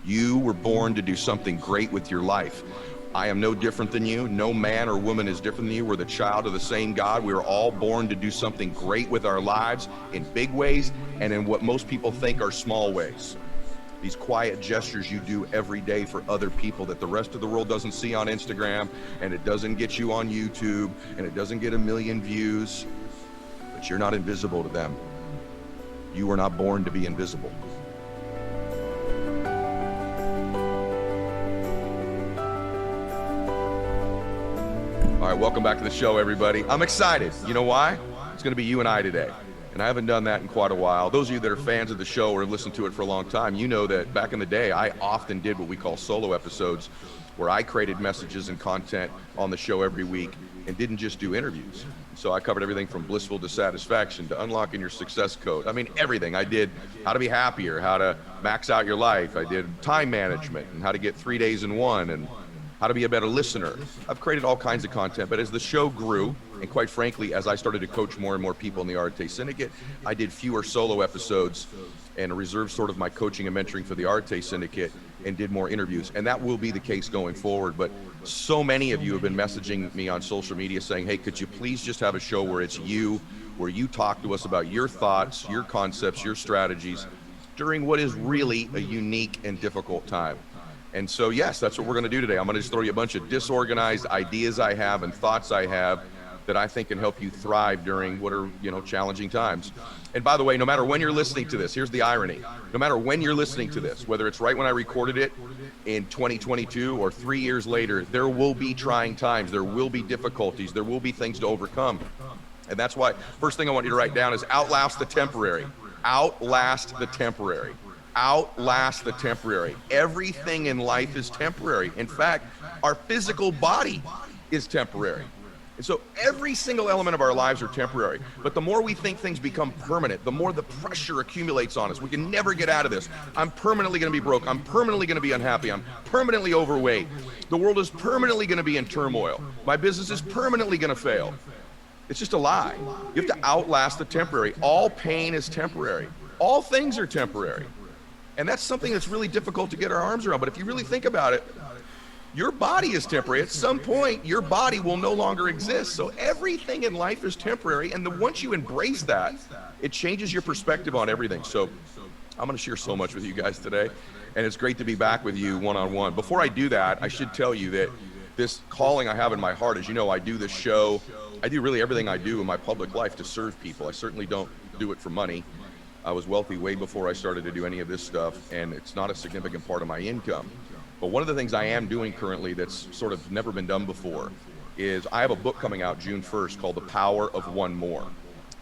You were born to do something great with your life. I am no different than you. No man or woman is different than you. We're the child of the same God. We were all born to do something great with our lives in big ways and in what most people think are small ways. These quiet gestures you do every day for other people that the rest of the world doesn't see on Instagram, and it doesn't get you on YouTube, and it doesn't get a million views, but you're not invisible to them. You were not born to be invisible. All right, welcome back to the show, everybody. I'm excited. You know why? It's going to be you and I today. And I haven't done that in quite a while. Those of you that are fans of the show or have listened to it for a long time, you know that back in the day, I often did what we call solo episodes, where I created messages and content on the show every week and didn't just do interviews. So I covered everything from blissful to satisfaction to unlocking your success code. I mean, everything. I did how to be happier, how to max out your life. I did time management and how to get 3 days in one and how to be a better listener. I've created all kinds of content, but as the show grew, and quite frankly, as I started to coach more and more people in the Arte Syndicate, I did fewer solo episodes and reserved sort of my coaching and mentoring for the Arte Syndicate and did more interviews. And that will be the case going forward. But so many of you have been messaging me on social media saying, hey, could you please just have a show where it's you, where you talk to us about your thoughts, your concepts, your strategies during what is really a unique and difficult time. And so, yes, that's what we're going to do today. I'm going to just throw you a bunch of disorganized ideas I have and thoughts I have that I think can help you thrive during what are, challenging times. And by the way, no matter when you're listening to this, here's the irony. No matter when you're listening to this, whether it's right when I recorded it in 2022 or 3 years later, there will be trying times. There will be difficulties. There will be things to overcome. And that's why first thing I want you to write down is outlast the temporary. Outlast the temporary. Outlast the temporary. Everything in life is temporary. In fact, our physical body is temporary. And so every single element of our lives are temporary. But the more we think things become permanent, the more the pressure accumulates on us. We can never get out of this. I'm permanently going to be broke. I'm permanently going to be unhappy. I'm permanently overweight. The world is permanently going to be in turmoil. My business is permanently going to fail. It's just a lie. You have to outlast the temporary. All pain is temporary. All things are temporary. And that's something that's really difficult to get our arms around. But if you really think about it, your body is temporary. At some point, your body will no longer exist. So everything in life is temporary. And once you embrace that, it changes your perspective on everything. So I'm going to share so much with you guys today. And it's great to be back with you one-on-one. Before I do that, I should tell you that this calling I have in my heart, as you know, I do this show. I do really everything I do in my public life to serve people. I certainly don't do it for money. I was wealthy way before I started to do any of this stuff, and it's not a significant part of my income. But one of the things I am doing currently that's sort of never been done before is I have a book coming out June 1st called The Power of One More.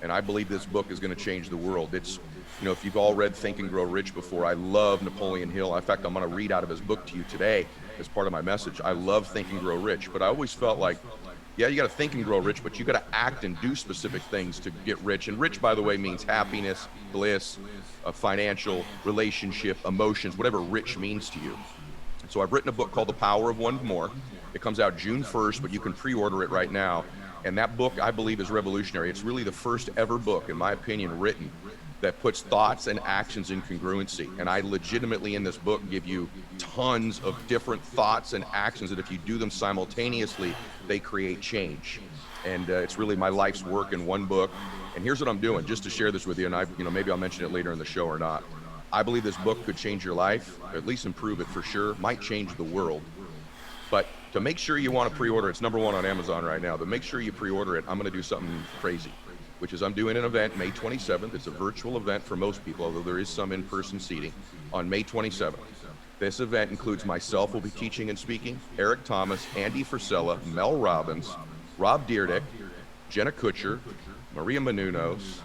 And I believe this book is going to change the world. It's, if you've all read Think and Grow Rich before, I love Napoleon Hill. In fact, I'm going to read out of his book to you today as part of my message. I love Think and Grow Rich, but I always felt like, yeah, you got to think and grow rich, but you got to act and do specific things to get rich. And rich, by the way, means happiness, bliss, financial, relationship, emotions, whatever rich means to you. So I've written a book called The Power of One More. It comes out June 1st, but you can pre-order it right now. And that book, I believe, is revolutionary. It's really the first ever book, in my opinion, written that puts thoughts and actions in congruency. And I legitimately, in this book, give you tons of different thoughts and actions that if you do them simultaneously, they create change. And it's really my life's work in one book. And here's what I'm doing, just to share this with you, and maybe I'll mention it later in the show or not. I believe this book could change your life, or at least improve it for sure, might change the world. But to make sure you want to pre-order, it's #1 on Amazon right now, but make sure you pre-order it. I'm going to do something crazy, which is I'm doing an event May 27th. It's a virtual event for most people, although there is some in-person seating on May 27th. This event includes myself will be teaching and speaking, Eric Thomas, Andy Frisella, Mel Robbins, Rob Dyrdek, Jenna Kutcher, Maria Menounos,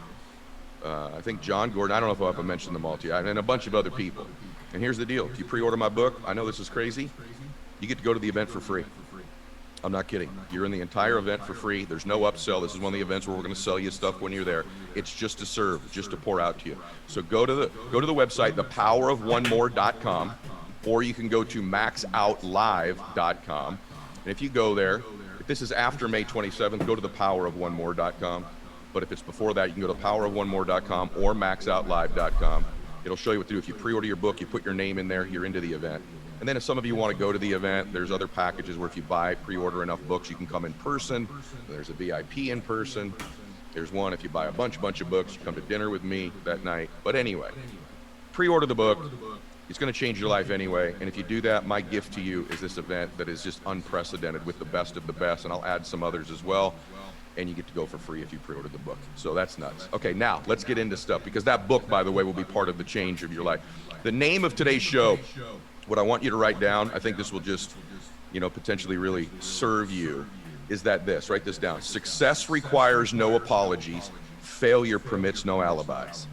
I think John Gordon, I don't know if I'll have to mention them all to you, and a bunch of other people. And here's the deal. If you pre-order my book, I know this is crazy, you get to go to the event for free. I'm not kidding. You're in the entire event for free. There's no upsell. This is one of the events where we're going to sell you stuff when you're there. It's just to serve, just to pour out to you. So go to the website, thepowerofonemore.com, or you can go to maxoutlive.com. And if you go there, if this is after May 27th, go to thepowerofonemore.com. But if it's before that, you can go to thepowerofonemore.com or maxoutlive.com. It'll show you what to do. If you pre-order your book, you put your name in there, you're into the event. And then if some of you want to go to the event, there's other packages where if you pre-order enough books, you can come in person. There's a VIP in person. There's one if you buy a bunch of books, you come to dinner with me that night. But anyway, pre-order the book. It's going to change your life anyway. And if you do that, my gift to you is this event that is just unprecedented with the best of the best. And I'll add some others as well. And you get to go for free if you pre-order the book. So that's nuts. Okay, now let's get into stuff, because that book, by the way, will be part of the change of your life. The name of today's show, what I want you to write down, I think this will just, potentially really serve you, is this. Write this down. Success requires no apologies. Failure permits no alibis.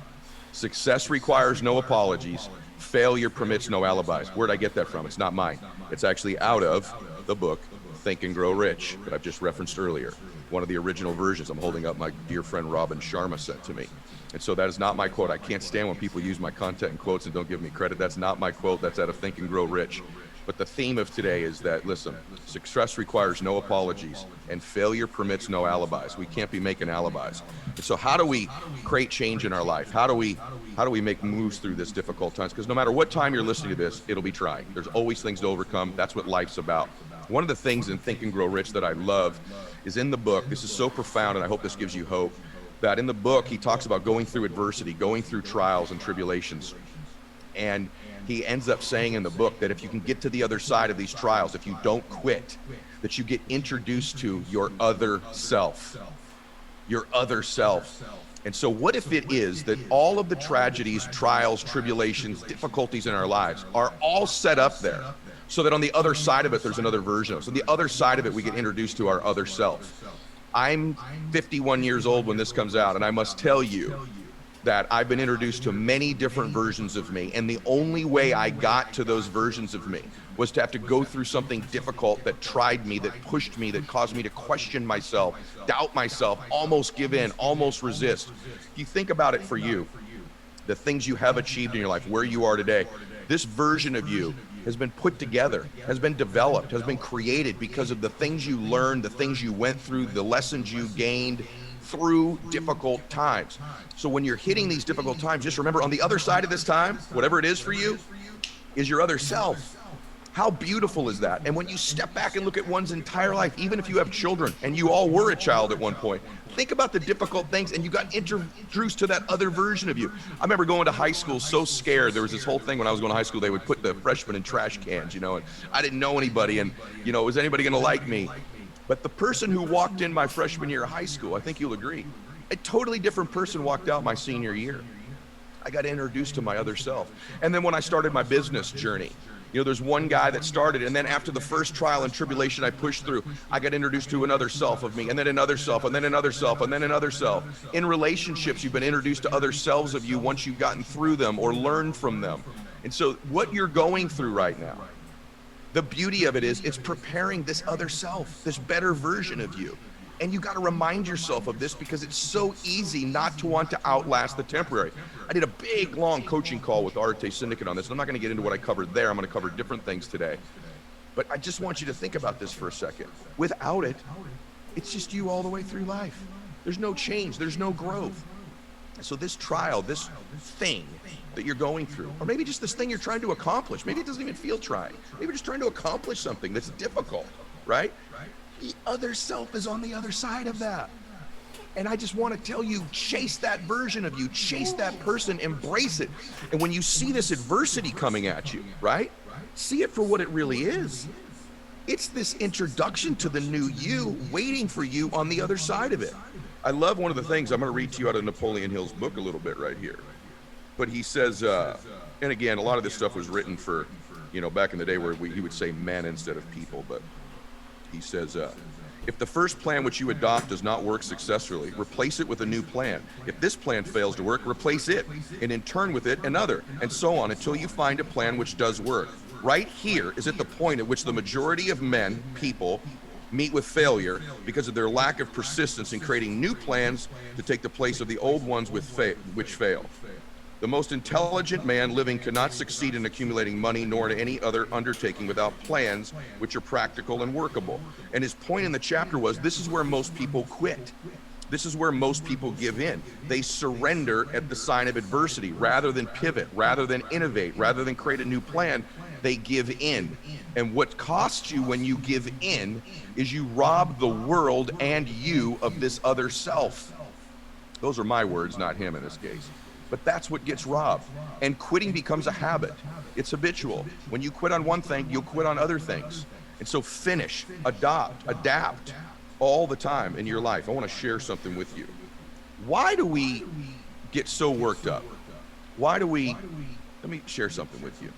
Success requires no apologies. Failure permits no alibis. Where'd I get that from? It's not mine. It's actually out of the book, Think and Grow Rich, that I've just referenced earlier. One of the original versions. I'm holding up my dear friend Robin Sharma sent to me. And so that is not my quote. I can't stand when people use my content and quotes and don't give me credit. That's not my quote. That's out of Think and Grow Rich. But the theme of today is that, listen, success requires no apologies and failure permits no alibis. We can't be making alibis. And so how do we create change in our life? How do we make moves through this difficult times? Because no matter what time you're listening to this, it'll be trying. There's always things to overcome. That's what life's about. One of the things in Think and Grow Rich that I love is in the book. This is so profound, and I hope this gives you hope, that in the book, he talks about going through adversity, going through trials and tribulations. And he ends up saying in the book that if you can get to the other side of these trials, if you don't quit, that you get introduced to your other self. Your other self. And so what if it is that all of the tragedies, trials, tribulations, difficulties in our lives are all set up there, so that on the other side of it, there's another version of it. So the other side of it, we get introduced to our other self. I'm 51 years old when this comes out, and I must tell you that I've been introduced to many different versions of me, and the only way I got to those versions of me was to have to go through something difficult that tried me, that pushed me, that caused me to question myself, doubt myself, almost give in, almost resist. If you think about it for you, the things you have achieved in your life, where you are today, this version of you has been put together, has been developed, has been created because of the things you learned, the things you went through, the lessons you gained through difficult times. So when you're hitting these difficult times, just remember on the other side of this time, whatever it is for you, is your other self. How beautiful is that? And when you step back and look at one's entire life, even if you have children, and you all were a child at one point, think about the difficult things, and you got introduced to that other version of you. I remember going to high school so scared. There was this whole thing when I was going to high school, they would put the freshmen in trash cans, and I didn't know anybody, and was anybody gonna like me? But the person who walked in my freshman year of high school, I think you'll agree, a totally different person walked out my senior year. I got introduced to my other self. And then when I started my business journey, there's one guy that started, and then after the first trial and tribulation I pushed through, I got introduced to another self of me, and then another self, and then another self, and then another self. In relationships, you've been introduced to other selves of you once you've gotten through them or learned from them. And so what you're going through right now, the beauty of it is it's preparing this other self, this better version of you. And you got to remind yourself of this because it's so easy not to want to outlast the temporary. I did a big, long coaching call with the Arte Syndicate on this. I'm not going to get into what I covered there. I'm going to cover different things today. But I just want you to think about this for a second. Without it, it's just you all the way through life. There's no change. There's no growth. So this trial, this thing that you're going through, or maybe just this thing you're trying to accomplish, maybe it doesn't even feel trying. Maybe you're just trying to accomplish something that's difficult, right? The other self is on the other side of that. And I just want to tell you, chase that version of you, chase that person, embrace it. And when you see this adversity coming at you, right? See it for what it really is. It's this introduction to the new you waiting for you on the other side of it. I love one of the things, I'm going to read to you out of Napoleon Hill's book a little bit right here. But he says, and again, a lot of this stuff was written for, back in the day where he would say men instead of people, but he says, if the first plan which you adopt does not work successfully, replace it with a new plan. If this plan fails to work, replace it, and in turn with it another, and so on until you find a plan which does work. Right here is at the point at which the majority of men, people, meet with failure because of their lack of persistence in creating new plans to take the place of the old ones which fail. The most intelligent man living cannot succeed in accumulating money nor in any other undertaking without plans which are practical and workable. And his point in the chapter was, this is where most people quit. This is where most people give in. They surrender at the sign of adversity. Rather than pivot, rather than innovate, rather than create a new plan, they give in. And what costs you when you give in is you rob the world and you of this other self. Those are my words, not him in this case. But that's what gets robbed. And quitting becomes a habit. It's habitual. When you quit on one thing, you'll quit on other things. And so finish, adapt all the time in your life. I want to share something with you. Why do we get so worked up? Let me share something with you.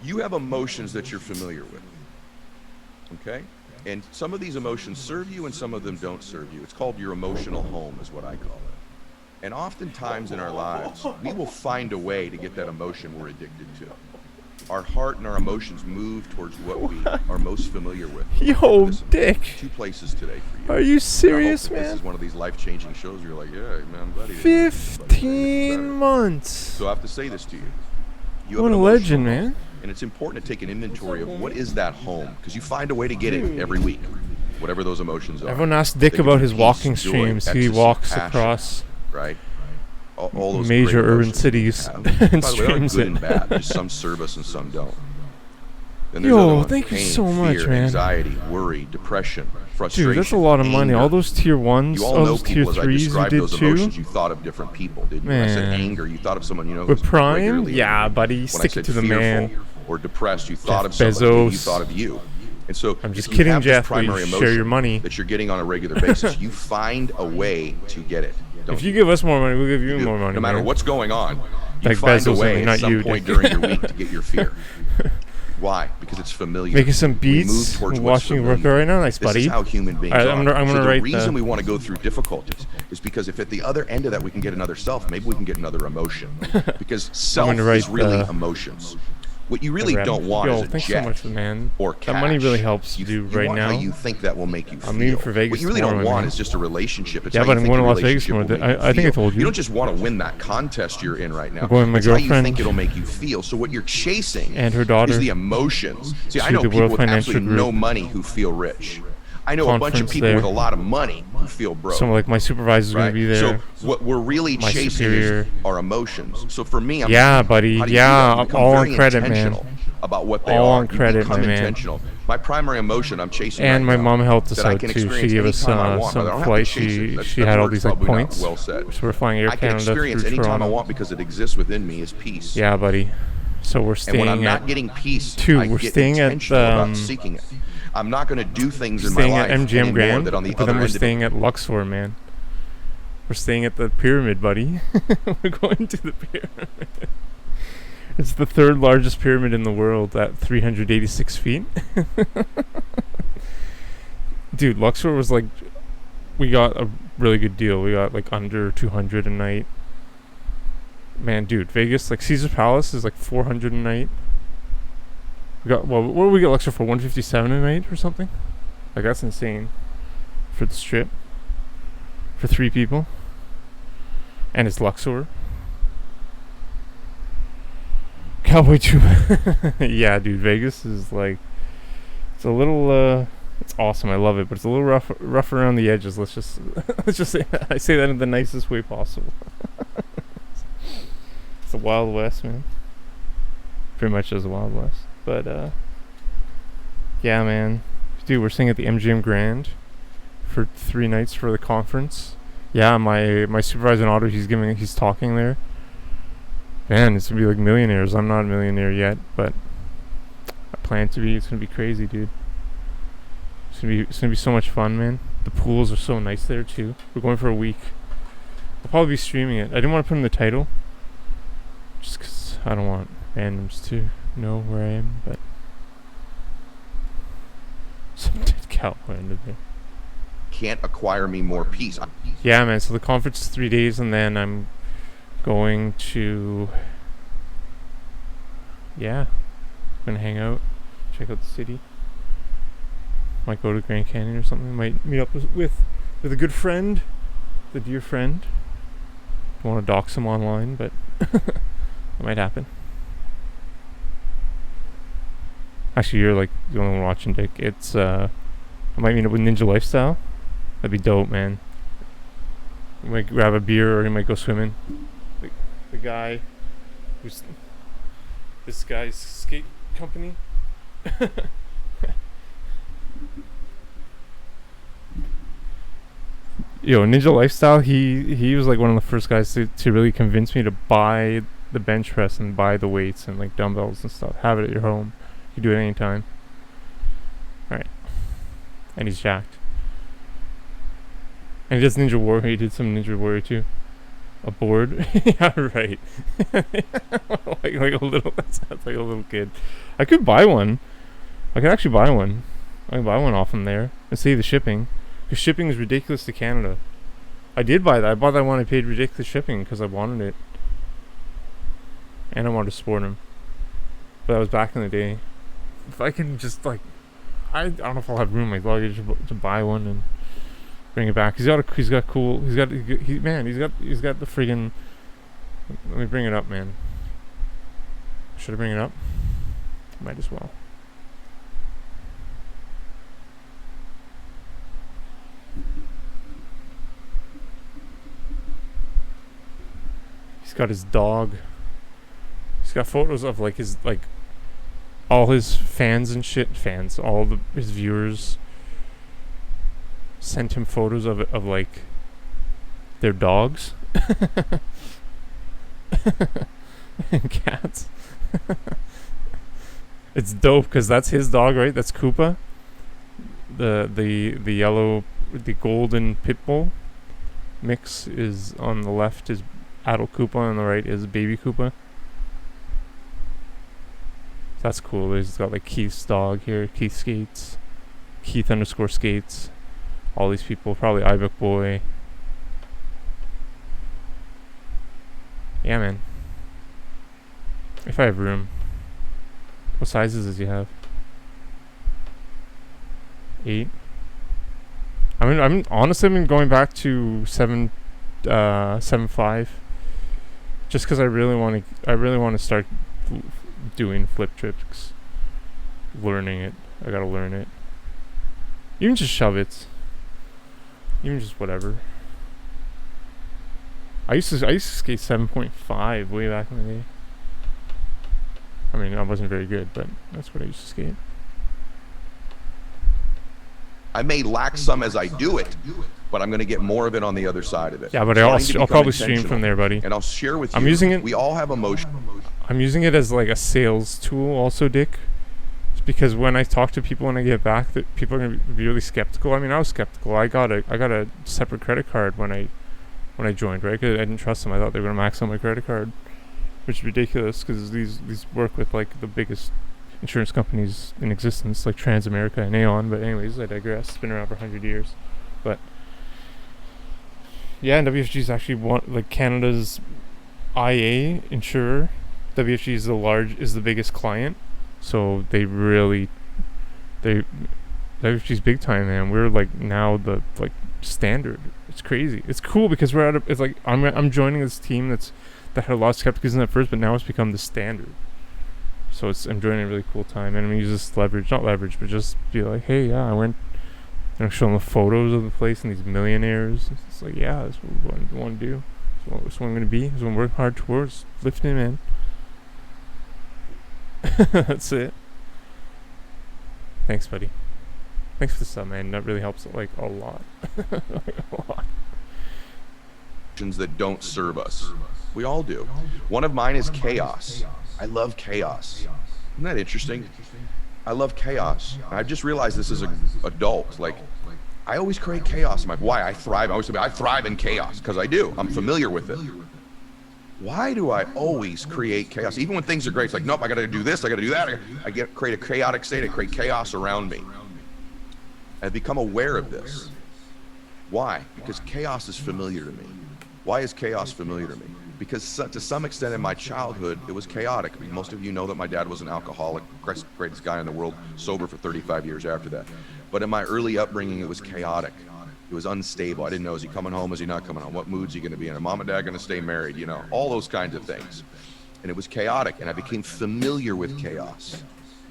You have emotions that you're familiar with, okay? And some of these emotions serve you and some of them don't serve you. It's called your emotional home is what I call it. And oftentimes in our lives, we will find a way to get that emotion we're addicted to. Our heart and our emotions move towards what we are most familiar with. Yo, Dick. 2 places today for you. Are you serious, man? This is one of these life-changing shows where you're like, yeah, man, I'm glad he 15 months. So I have to say this to you. You What have a an legend, emotional home, man. And it's important to take an inventory of what is that home, because you find a way to get it every week, whatever those emotions are. Everyone asks Dick about his walking streams. He walks across right? All those major great urban emotions cities and and by the way, they're streams good it. and bad. Just some serve us and some don't. Then there's Yo, other ones, thank you pain, so much, fear, man. Anxiety, worry, depression, frustration. Dude, that's a lot of money. anger. All those tier 1s, You all all know those tier people as I 3s you described did those too. emotions. You thought of different people, didn't you? When I said Man. anger, you thought of someone you know. With who's Prime? regularly Yeah, angry. buddy. When Stick I it said to the fearful man. or depressed, you thought Jeff of somebody. You Bezos. thought of you. And so I'm just if you kidding, have Jeff. this primary We share emotion your money. that you're getting on a regular basis, you find a way to get it. If you give us more money, we'll give you more money. No matter man. what's going on, you Like find a Bezos, way not at some you, point Dick. during your week to get your fear. Why? Because it's familiar. Making some We beats, move towards what's watching familiar. workout right now. Nice, This buddy. is how human beings Alright, are. I'm gonna So the write reason the- we want to go through difficulties is because if at the other end of that we can get another self, maybe we can get another emotion. Because self gonna write is really the- emotions. What you really Rep. don't want Yo, is a thanks jet so much, man. or cash. That money really helps you, you you right want now. how you think that will make you feel. I'm leaving for Vegas What you really tomorrow, don't want man. is just a relationship. It's Yeah, how but you I'm think going to a Las Vegas relationship tomorrow. will make you I think I feel. told you. You don't just want to win that contest you're in right now. I'm going with my It's how girlfriend you think it'll make you feel. So what you're chasing and her daughter is the emotions. See, I to know the people World with Financial absolutely Group no money who feel rich. I know a bunch of conference people there. with a lot of money who feel broke. So like my supervisor's right? gonna be there. So what we're really My chasing superior. is our emotions. So for me, I'm Yeah, buddy. how do you Yeah, do that? You I'm become all very on credit, man. intentional about what they All are. on credit, you become my man. intentional. My primary emotion I'm chasing And right my now mom helped us that I out can too. She experience gave us anytime I want, but I don't some have to flights. chase it. She That had all word's these like probably not points. well said. So we're flying Air I can Canada experience through anytime Toronto. I want because it exists within me is peace. Yeah, buddy. So we're And staying when I'm at not getting peace, Two, I we're get staying at, intentional about seeking it. I'm not going to do things in my staying life at MGM anymore Grand, that on the but other then we're end of it. staying at Luxor, man. We're staying at the pyramid, buddy. We're going to the pyramid. It's the 3rd largest pyramid in the world at 386 feet. Dude, Luxor was like, we got a really good deal. We got like under 200 a night. Man, dude, Vegas, like Caesar's Palace is like 400 a night. We got, well, what did we get Luxor for? 157 a night or something? Like, that's insane. For the strip. For 3 people. And it's Luxor. Cowboy 2. Yeah, dude, Vegas is like, it's a little, it's awesome. I love it, but it's a little rough around the edges. Let's just say that. I say that in the nicest way possible. It's the Wild West, man. Pretty much is the Wild West. But, yeah, man. Dude, we're staying at the MGM Grand for 3 nights for the conference. Yeah, my supervisor in Ottawa, he's talking there. Man, it's gonna be like millionaires. I'm not a millionaire yet, but I plan to be. It's gonna be crazy, dude. It's gonna be so much fun, man. The pools are so nice there too. We're going for a week. I'll probably be streaming it. I didn't want to put in the title, just 'cause I don't want randoms to know where I am. But some dead cowboy under there. Can't acquire me more peace. Yeah, man. So the conference is 3 days, and then I'm going to, yeah, gonna hang out, check out the city. Might go to Grand Canyon or something. Might meet up with a good friend, the dear friend. Don't want to dox him online, but that might happen. Actually, you're like the only one watching, Dick. It's I might meet up with Ninja Lifestyle. That'd be dope, man. He might grab a beer or he might go swimming. The guy who's this guy's skate company. Ninja Lifestyle, he was like one of the first guys to really convince me to buy the bench press and buy the weights and like dumbbells and stuff. Have it at your home. You do it anytime. Alright. And he's jacked. And he does Ninja Warrior. He did some Ninja Warrior too. A board? Yeah, right. like a little, that sounds like a little kid. I could buy one. I could actually buy one. I can buy one off him there and save the shipping. Because shipping is ridiculous to Canada. I did buy that. I bought that one. I paid ridiculous shipping because I wanted it. And I wanted to support him. But that was back in the day. If I can just like, I don't know if I'll have room in my luggage to buy one and bring it back. He's got the friggin'. Let me bring it up, man. Should I bring it up? Might as well. He's got his dog. He's got photos of like his all his fans and shit. All his viewers sent him photos of like their dogs and cats. It's dope because that's his dog, right? That's Koopa, the yellow, the golden pit bull mix is on the left is adult Koopa, on the right is baby Koopa. That's cool. He's got like Keith's dog here, Keith Skates, Keith_Skates. All these people, probably iBook Boy. Yeah, man. If I have room. What sizes does he have? 8. I'm honestly been going back to 7.5. Just because I really want to start doing flip tricks. Learning it. I gotta learn it. Even just shove it. Even just whatever. I used to skate 7.5 way back in the day. I mean, I wasn't very good, but that's what I used to skate. I may lack some as I do it, but I'm going to get more of it on the other side of it. Yeah, but I'll probably stream from there, buddy. And I'll share with you. I'm using it. We all have emotion. I'm using it as like a sales tool also, Dick. It's because when I talk to people when I get back, that people are going to be really skeptical. I mean, I was skeptical. I got a separate credit card when I joined, right? Because I didn't trust them. I thought they were going to max out my credit card, which is ridiculous because these work with like the biggest insurance companies in existence, like Transamerica and Aon. But anyways, I digress. It's been around for 100 years. But yeah, and WFG is actually Canada's IA insurer. WFG is the biggest client, so WFG's big time, man. We're like now the like standard. It's crazy. It's cool because it's like I'm joining this team that had a lot of skepticism at first, but now it's become the standard. So I'm joining a really cool time, and I'm gonna use this not leverage, but just be like, hey, yeah, I went. Show them the photos of the place and these millionaires. It's like, yeah, that's what we want to do. That's what I'm gonna be. That's what I'm working hard towards. Lifting, man. That's it. Thanks, buddy. Thanks for the sub, man. That really helps like a lot. Like, a lot. That don't serve us. We all do. One of mine is chaos. I love chaos. Isn't that interesting? I love chaos. I've just realized this as an adult. Like, I always create chaos. Why? I thrive. I always say I thrive in chaos because I do. I'm familiar with it. Why do I always create chaos? Even when things are great, it's like, nope, I got to do this. I got to do that. Create a chaotic state. I create chaos around me. I've become aware of this. Why? Because chaos is familiar to me. Why is chaos familiar to me? Because to some extent in my childhood, it was chaotic. I mean, most of you know that my dad was an alcoholic, greatest guy in the world, sober for 35 years after that. But in my early upbringing, it was chaotic. It was unstable. I didn't know, is he coming home? Is he not coming home? What mood's he going to be in? Are mom and dad going to stay married? You know, all those kinds of things. And it was chaotic, and I became familiar with chaos.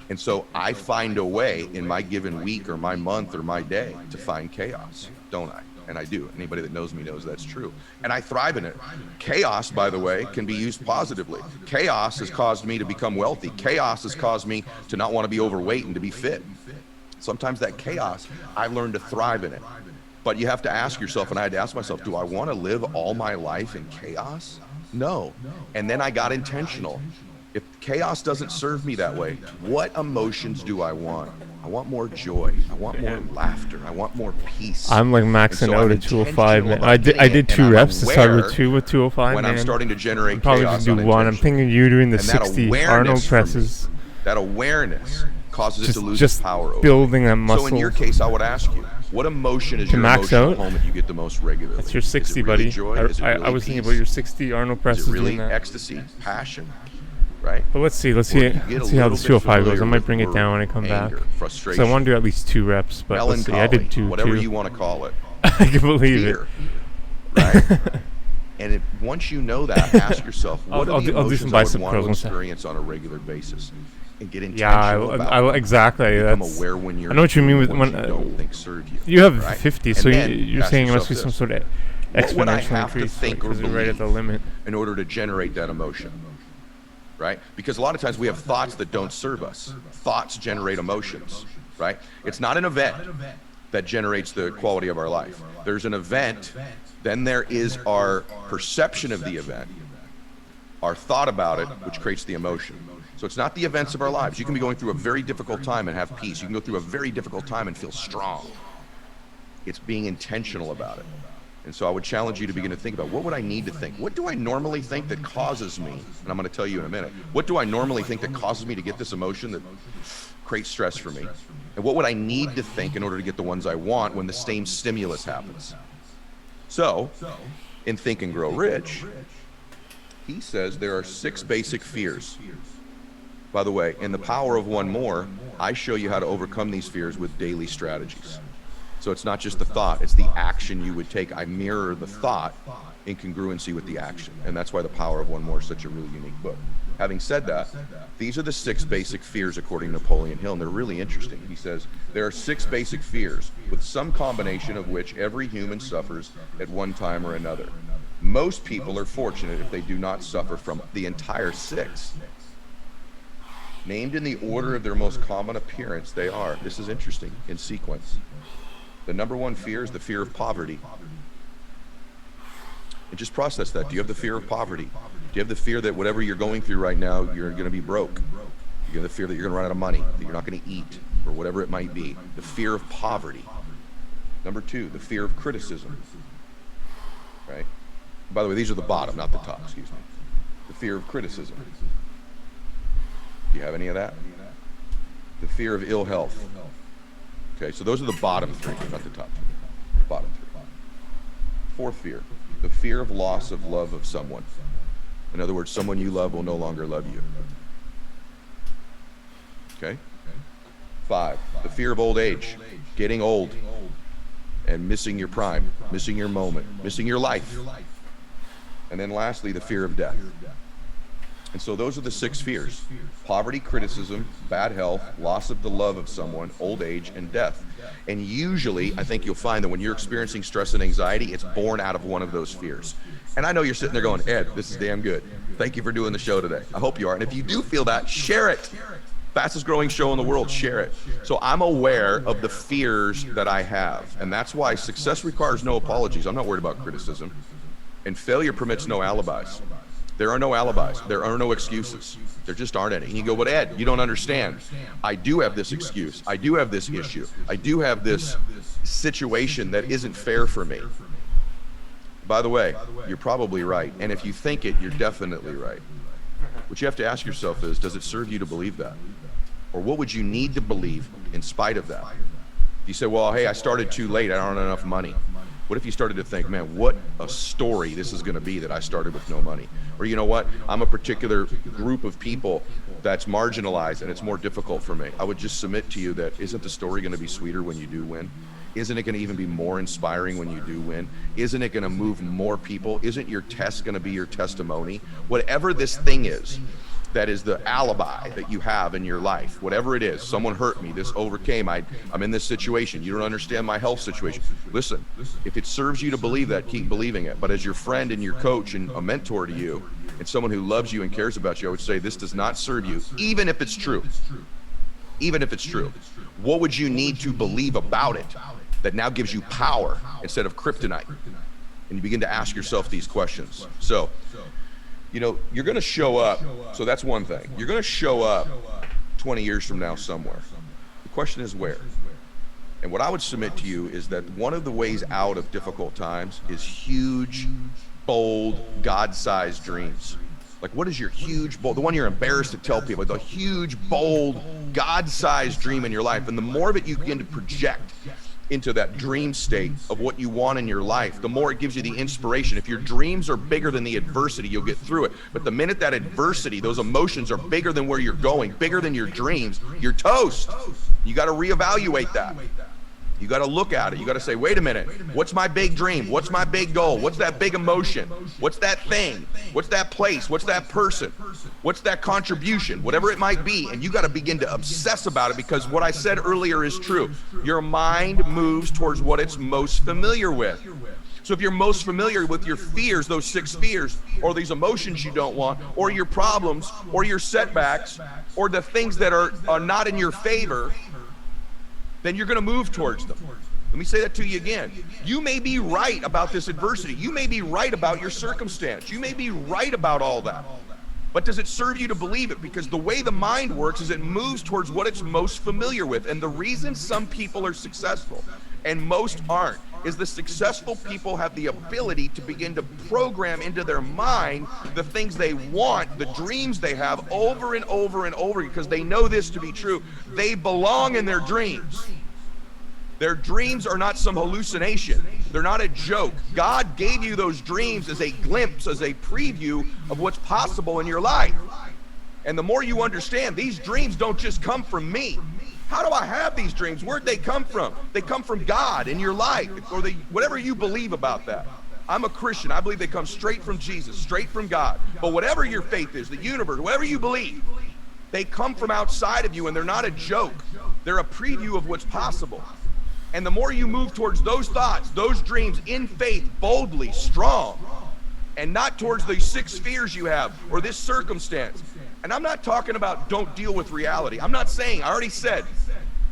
And so I find a way in my given week or my month or my day to find chaos, don't I? And I do. Anybody that knows me knows that's true. And I thrive in it. Chaos, by the way, can be used positively. Chaos has caused me to become wealthy. Chaos has caused me to not want to be overweight and to be fit. Sometimes that chaos, I've learned to thrive in it. But you have to ask yourself, and I had to ask myself, do I want to live all my life in chaos? No. And then I got intentional. If chaos doesn't serve me that way, what emotions do I want? I want more joy. I want more laughter. I want more peace. I'm like maxing out at 205, man. I did 2 reps to start with 2 with 205, when man. I'm starting to generate probably chaos just do 1. I'm thinking you doing the 60 Arnold presses. That awareness causes it to lose just its power over building that muscle. So in your case, I would ask you, what emotion is your max emotional out? moment you get the most regularly? That's your 60, really buddy. Joy? Is it really I was peace? thinking about your 60 Arnold presses. Is it really doing that. ecstasy, passion, right? But let's see how this 205 goes. I might bring it down when I come back. Frustration, So I want to do at least 2 reps, but let's see. I did 2. whatever you want to call it. I can believe Fear, it. right? And once you know that, ask yourself, what are the I'll do some emotions I would bicep want curls to one sec. experience on a regular basis? And get intentional about I exactly. Become That's, aware when you're I know what you mean with ones when you don't think serve you. you have right? 50, And so then you're ask saying it must be yourself some this. sort of What would I exponential have to increase think or because we're right at the believe limit. in order to generate that emotion? Right? Because a lot of times we have thoughts that don't serve us. Thoughts generate emotions, right? It's not an event that generates the quality of our life. There's an event, then there is our perception of the event, our thought about it, which creates the emotion. So it's not the events of our lives. You can be going through a very difficult time and have peace. You can go through a very difficult time and feel strong. It's being intentional about it. And so I would challenge you to begin to think about, what would I need to think? What do I normally think that causes me? And I'm going to tell you in a minute. What do I normally think that causes me to get this emotion that creates stress for me? And what would I need to think in order to get the ones I want when the same stimulus happens? So, in Think and Grow Rich, he says there are 6 basic fears. By the way, in The Power of One More, I show you how to overcome these fears with daily strategies. So it's not just the thought, it's the action you would take. I mirror the thought in congruency with the action. And that's why The Power of One More is such a really unique book. Having said that, these are the 6 basic fears according to Napoleon Hill, and they're really interesting. He says, there are 6 basic fears, with some combination of which every human suffers at one time or another. Most people are fortunate if they do not suffer from the entire 6. Named in the order of their most common appearance, they are, this is interesting, in sequence. The number 1 fear is the fear of poverty. And just process that. Do you have the fear of poverty? Do you have the fear that whatever you're going through right now, you're going to be broke? You have the fear that you're going to run out of money, that you're not going to eat, or whatever it might be. The fear of poverty. Number 2, the fear of criticism. Right? By the way, these are the bottom, not the top, excuse me. The fear of criticism. Do you have any of that? The fear of ill health. Okay, so those are the bottom 3, not the top 3. Bottom 3. 4th fear, the fear of loss of love of someone. In other words, someone you love will no longer love you. Okay? 5, the fear of old age, getting old and missing your prime, missing your moment, missing your life. And then lastly, the fear of death. And so those are the 6 fears: poverty, criticism, bad health, loss of the love of someone, old age, and death. And usually, I think you'll find that when you're experiencing stress and anxiety, it's born out of one of those fears. And I know you're sitting there going, Ed, this is damn good. Thank you for doing the show today. I hope you are. And if you do feel that, share it. Fastest growing show in the world, share it. So I'm aware of the fears that I have. And that's why success requires no apologies. I'm not worried about criticism. And failure permits no alibis. There are no alibis. There are no excuses. There just aren't any. And you go, but Ed, you don't understand. I do have this excuse. I do have this issue. I do have this situation that isn't fair for me. By the way, you're probably right. And if you think it, you're definitely right. What you have to ask yourself is, does it serve you to believe that? Or what would you need to believe in spite of that? You say, well, hey, I started too late. I don't have enough money. What if you started to think, man, what a story this is going to be that I started with no money? Or you know what? I'm a particular group of people that's marginalized and it's more difficult for me. I would just submit to you that isn't the story going to be sweeter when you do win? Isn't it going to even be more inspiring when you do win? Isn't it going to move more people? Isn't your test going to be your testimony? Whatever this thing is that is the alibi that you have in your life. Whatever it is, someone hurt me, this overcame, I'm in this situation, you don't understand my health situation. Listen, if it serves you to believe that, keep believing it. But as your friend and your coach and a mentor to you, and someone who loves you and cares about you, I would say this does not serve you, even if it's true. Even if it's true. What would you need to believe about it that now gives you power instead of kryptonite? And you begin to ask yourself these questions. So, you're going to show up. So that's one thing. You're going to show up 20 years from now somewhere. The question is where? And what I would submit to you is that one of the ways out of difficult times is huge, bold, God-sized dreams. Like, what is your huge, bold, the one you're embarrassed to tell people, the huge, bold, God-sized dream in your life? And the more of it you begin to project into that dream state of what you want in your life, the more it gives you the inspiration. If your dreams are bigger than the adversity, you'll get through it. But the minute that adversity, those emotions are bigger than where you're going, bigger than your dreams, you're toast. You got to reevaluate that. You got to look at it. You got to say, wait a minute, what's my big dream? What's my big goal? What's that big emotion? What's that thing? What's that place? What's that person? What's that contribution? Whatever it might be. And you got to begin to obsess about it, because what I said earlier is true. Your mind moves towards what it's most familiar with. So if you're most familiar with your fears, those 6 fears, or these emotions you don't want, or your problems, or your setbacks, or the things that are not in your favor, then you're going to move towards them. Let me say that to you again. You may be right about this adversity. You may be right about your circumstance. You may be right about all that. But does it serve you to believe it? Because the way the mind works is it moves towards what it's most familiar with. And the reason some people are successful and most aren't is the successful people have the ability to begin to program into their mind the things they want, the dreams they have, over and over and over, because they know this to be true. They belong in their dreams. Their dreams are not some hallucination. They're not a joke. God gave you those dreams as a glimpse, as a preview of what's possible in your life. And the more you understand, these dreams don't just come from me. How do I have these dreams? Where'd they come from? They come from God in your life, or whatever you believe about that. I'm a Christian. I believe they come straight from Jesus, straight from God. But whatever your faith is, the universe, whatever you believe, they come from outside of you, and they're not a joke. They're a preview of what's possible. And the more you move towards those thoughts, those dreams in faith, boldly, strong, and not towards the 6 fears you have or this circumstance. And I'm not talking about don't deal with reality. I'm not saying, I already said,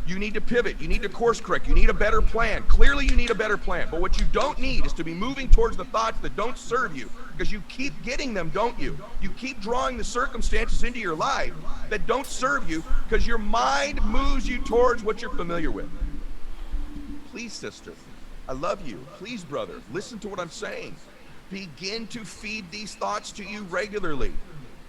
you need to pivot, you need to course correct, you need a better plan. Clearly you need a better plan. But what you don't need is to be moving towards the thoughts that don't serve you, because you keep getting them, don't you? You keep drawing the circumstances into your life that don't serve you, because your mind moves you towards what you're familiar with. Please, sister, I love you. Please, brother, listen to what I'm saying. Begin to feed these thoughts to you regularly,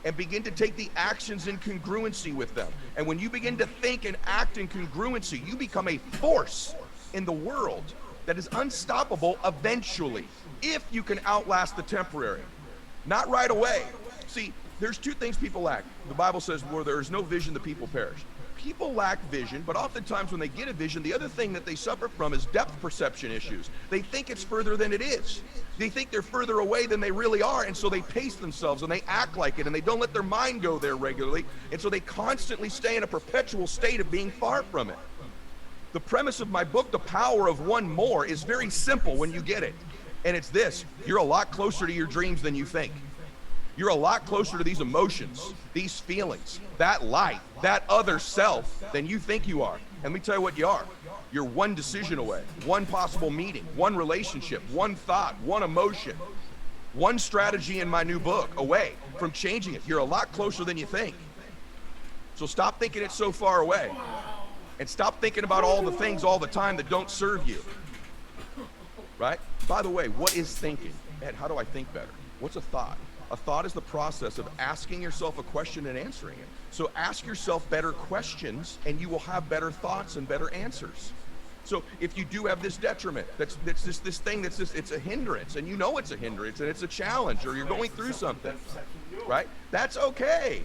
and begin to take the actions in congruency with them. And when you begin to think and act in congruency, you become a force in the world that is unstoppable eventually, if you can outlast the temporary. Not right away. See, there's 2 things people lack. The Bible says, where there is no vision, the people perish. People lack vision, but oftentimes when they get a vision, the other thing that they suffer from is depth perception issues. They think it's further than it is. They think they're further away than they really are, and so they pace themselves and they act like it, and they don't let their mind go there regularly, and so they constantly stay in a perpetual state of being far from it. The premise of my book, The Power of One More, is very simple when you get it, and it's this: you're a lot closer to your dreams than you think. You're a lot closer to these emotions, these feelings, that life, that other self than you think you are. And let me tell you what you are. You're one decision away, one possible meeting, one relationship, one thought, one emotion, one strategy in my new book away from changing it. You're a lot closer than you think. So stop thinking it's so far away, and stop thinking about all the things all the time that don't serve you. Right? By the way, what is thinking? Ed, how do I think better? What's a thought? A thought is the process of asking yourself a question and answering it. So ask yourself better questions, and you will have better thoughts and better answers. So if you do have this detriment, that's this thing that's just, it's a hindrance, and you know it's a hindrance, and it's a challenge, or you're going through something, right? That's okay.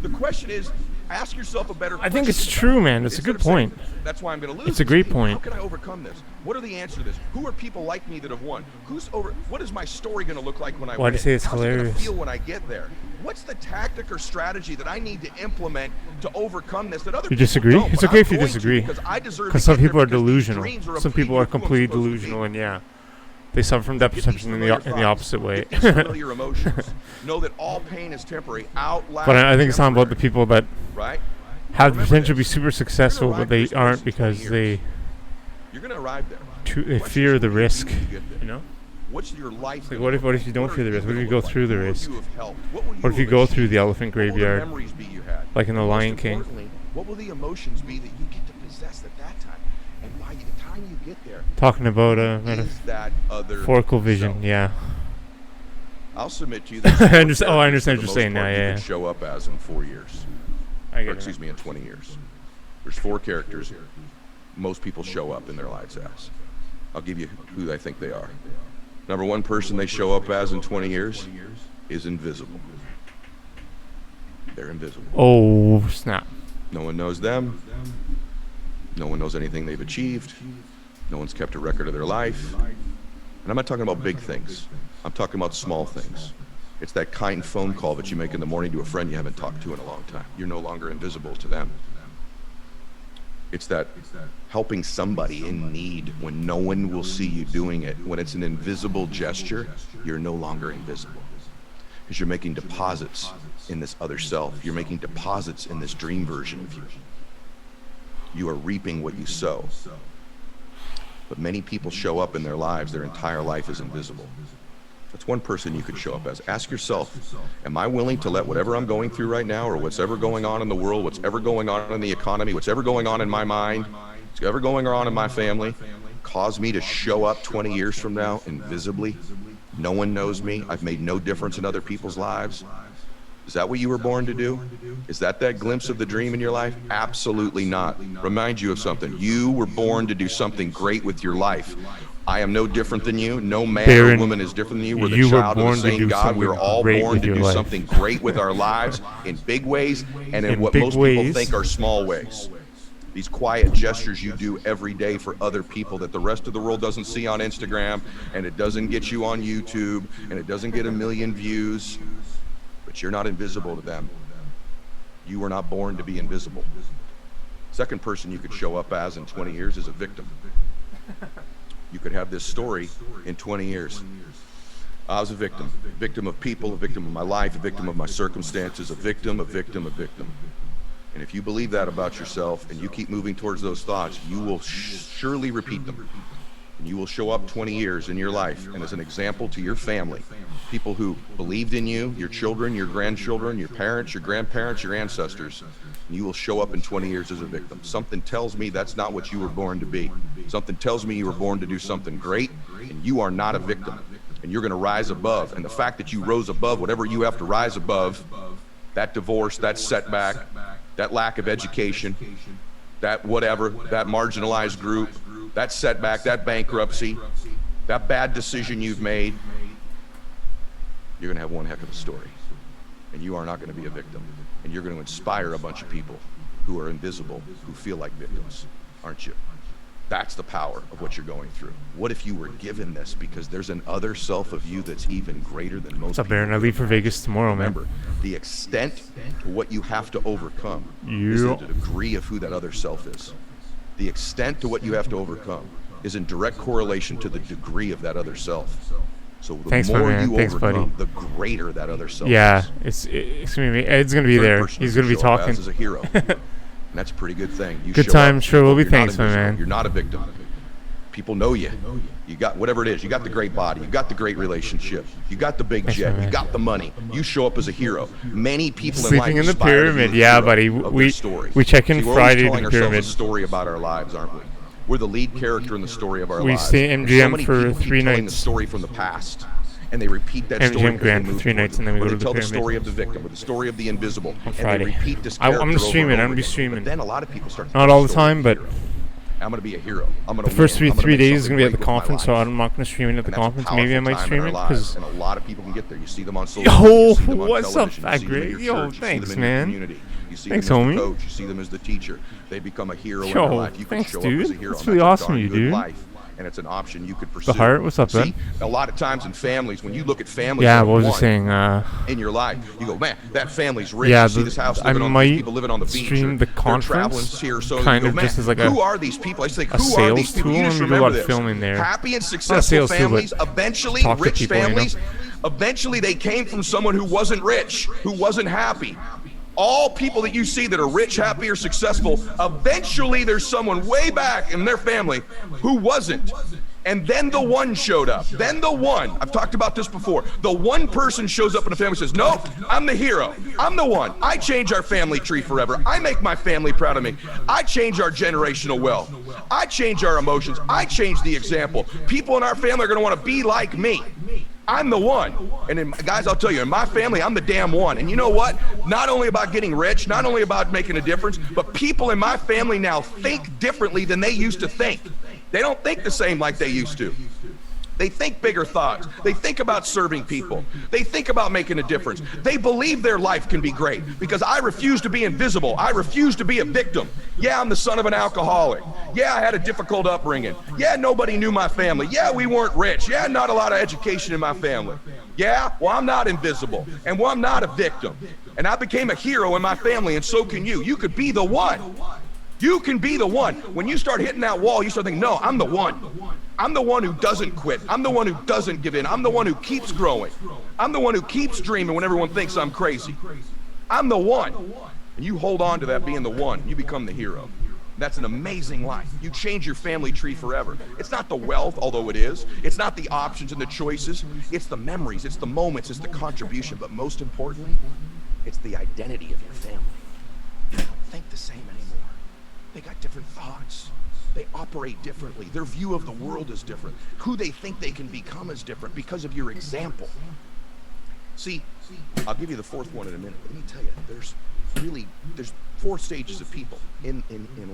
The question is, Ask yourself a better question. I think it's true, man. It's a good point. That's why I'm going to lose. It's a great point. How can I overcome this? What are the answers to this? Who are people like me that have won? What is my story going to look like when I win? Why do you say it's How's hilarious? it going to feel when I get there? What's the tactic or strategy that I need to implement to overcome this that other people disagree? don't? It's But okay I'm if you going to disagree. Because I deserve Because to some get there people are because these delusional. dreams are a Some people preview are of who I'm completely supposed to be. delusional, and yeah, they suffer from that Get these perception in familiar the thoughts. opposite way. Get these familiar emotions. Know that all pain is temporary. Outlast But I think it's talking about the temporary, people that right? have the Remember potential to be this. super successful, arrive but they at this place aren't in 20 because years. they You're going to arrive there. they What's fear your the story risk. when you get there? You know? What's your life? Like, gonna what if look you don't What fear are the risk? What if gonna you go look like? through the Who will risk? you have helped? What will What if you have go achieved? through the elephant What will the graveyard, memories be you had? like in The And most Lion King? importantly, what will the emotions be that you get to possess at that time? And by the time you get there, Talking about is that other metaphorical vision, self? yeah. I'll submit to you that I understand what you're saying now, you yeah. could show up as in 4 years. I Or get excuse it. me, in 20 years. There's 4 characters most people show up in their lives as. I'll give you who I think they are. Number 1 person they show up as in 20 years is invisible. They're invisible. Oh, snap. No one knows them. No one knows anything they've achieved. No one's kept a record of their life. And I'm not talking about big things. I'm talking about small things. It's that kind phone call that you make in the morning to a friend you haven't talked to in a long time. You're no longer invisible to them. It's that helping somebody in need when no one will see you doing it. When it's an invisible gesture, you're no longer invisible. Because you're making deposits in this other self. You're making deposits in this dream version of you. You are reaping what you sow. But many people show up in their lives, their entire life is invisible. That's one person you could show up as. Ask yourself, am I willing to let whatever I'm going through right now, or what's ever going on in the world, what's ever going on in the economy, what's ever going on in my mind, what's ever going on in my family, cause me to show up 20 years from now invisibly? No one knows me. I've made no difference in other people's lives. Is that what you were born to do? Is that glimpse of the dream in your life? Absolutely not. Remind you of something. You were born to do something great with your life. I am no different than you. No man Baron, or woman is different than you. We're the you were child of born the to same do God. We're something all great born with to your do life. something great with our lives in big ways and in what big most ways. people think are small ways. These quiet gestures you do every day for other people that the rest of the world doesn't see on Instagram, and it doesn't get you on YouTube, and it doesn't get 1 million views, but you're not invisible to them. You were not born to be invisible. Second person you could show up as in 20 years is a victim. You could have this story in 20 years. I was a victim of people, a victim of my life, a victim of my circumstances, a victim. And if you believe that about yourself and you keep moving towards those thoughts, you will surely repeat them. And you will show up 20 years in your life and as an example to your family, people who believed in you, your children, your grandchildren, your parents, your grandparents, your ancestors. And you will show up in 20 years as a victim. Something tells me that's not what you were born to be. Something tells me you were born to do something great, and you are not a victim. And you're going to rise above. And the fact that you rose above whatever you have to rise above, that divorce, that setback, that lack of education, that whatever, that marginalized group, that setback, that bankruptcy, that bad decision you've made, you're going to have one heck of a story. And you are not going to be a victim. And you're going to inspire a bunch of people who are invisible, who feel like victims, aren't you? That's the power of what you're going through. What if you were given this? Because there's an other self of you that's even greater than most What's up, people. Baron? I leave for Vegas tomorrow, man. Remember, the extent to what you have to overcome is the degree of who that other self is. The extent to what you have to overcome is in direct correlation to the degree of that other self. So the Thanks, more my man. you Thanks, overcome, buddy. the greater that other self Yeah, is. it's gonna be Ed's gonna be Third there. person He's you gonna be show up talking. as a hero. And that's a pretty good thing. You Good show time, up, sure will be. you're not Thanks, my invisible. man. You're not a victim. People know you. You got whatever it is. You got the great body. You got the great relationship. You got the big Thanks, jet. my You man. got the money. You show up as a hero. Many people in life Sleeping in the aspire to be pyramid. the Yeah, hero buddy. of We their story. we check in See, we're Friday to always telling the ourselves pyramid. a story about our lives, aren't we? We're the lead character in the story of our We lives. stay And MGM so many for people keep 3 telling nights. the story from the past, and they repeat that MGM story because Grand they for move 3 towards nights, it. and then we Or go they to the tell the pyramid. story of the victim, or the story of the invisible, and they Friday. repeat this I'm character gonna over stream and it. over I'm gonna be again. streaming. But then a lot of people start. Not telling all the story of time, but hero. I'm gonna be a hero. I'm gonna the first win. I'm gonna three make days is something gonna be at the great with my conference, so life. I'm not gonna stream it at the And that's a conference. Maybe I powerful might time stream in it our lives, because. and a lot of people can get there. You see them on social Yo, media, you see them on what's up, television, Fat you see them in Greg? your Yo, church, you see thanks, them in your man. community. You see Thanks, them as homie. the coach. You see them as the teacher. They become a hero in Yo, their life. You can thanks, show dude. up as a hero. That's and really a awesome darn of you, good dude. life, and it's an option you could pursue. The Heart, what's up, See, bud? a lot of times in families, when you look at families, Yeah, that what was I one saying? in your life, you go, man, that family's rich. Yeah, you see this house I living on might these people living on the beach. stream the They're traveling conference here, so kind you of go, man, just as like who a are these people? I just think, a who are these sales people? tool, You just and we do a remember lot of this. filming there. Happy and Not a successful sales tool, but families, eventually talk to rich people, you know? families, eventually they came from someone who wasn't rich, who wasn't happy. All people that you see that are rich, happy, or successful, eventually there's someone way back in their family who wasn't. And then the one showed up. Then the one, I've talked about this before, the one person shows up in the family and says, nope, I'm the hero. I'm the one. I change our family tree forever. I make my family proud of me. I change our generational wealth. I change our emotions. I change the example. People in our family are going to want to be like me. I'm the one. And then, guys, I'll tell you, in my family, I'm the damn one. And you know what? Not only about getting rich, not only about making a difference, but people in my family now think differently than they used to think. They don't think the same like they used to. They think bigger thoughts. They think about serving people. They think about making a difference. They believe their life can be great because I refuse to be invisible. I refuse to be a victim. Yeah, I'm the son of an alcoholic. Yeah, I had a difficult upbringing. Yeah, nobody knew my family. Yeah, we weren't rich. Yeah, not a lot of education in my family. Yeah, well, I'm not invisible. And well, I'm not a victim. And I became a hero in my family, and so can you. You could be the one. You can be the one. When you start hitting that wall, you start thinking, no, I'm the one. I'm the one who doesn't quit. I'm the one who doesn't give in. I'm the one who keeps growing. I'm the one who keeps dreaming when everyone thinks I'm crazy. I'm the one. And you hold on to that being the one. You become the hero. That's an amazing life. You change your family tree forever. It's not the wealth, although it is. It's not the options and the choices. It's the memories. It's the moments. It's the contribution. But most importantly, it's the identity of your family. They don't think the same anymore. They got different thoughts. They operate differently. Their view of the world is different. Who they think they can become is different because of your example. See, I'll give you the fourth one in a minute. Let me tell you, there's four stages of people in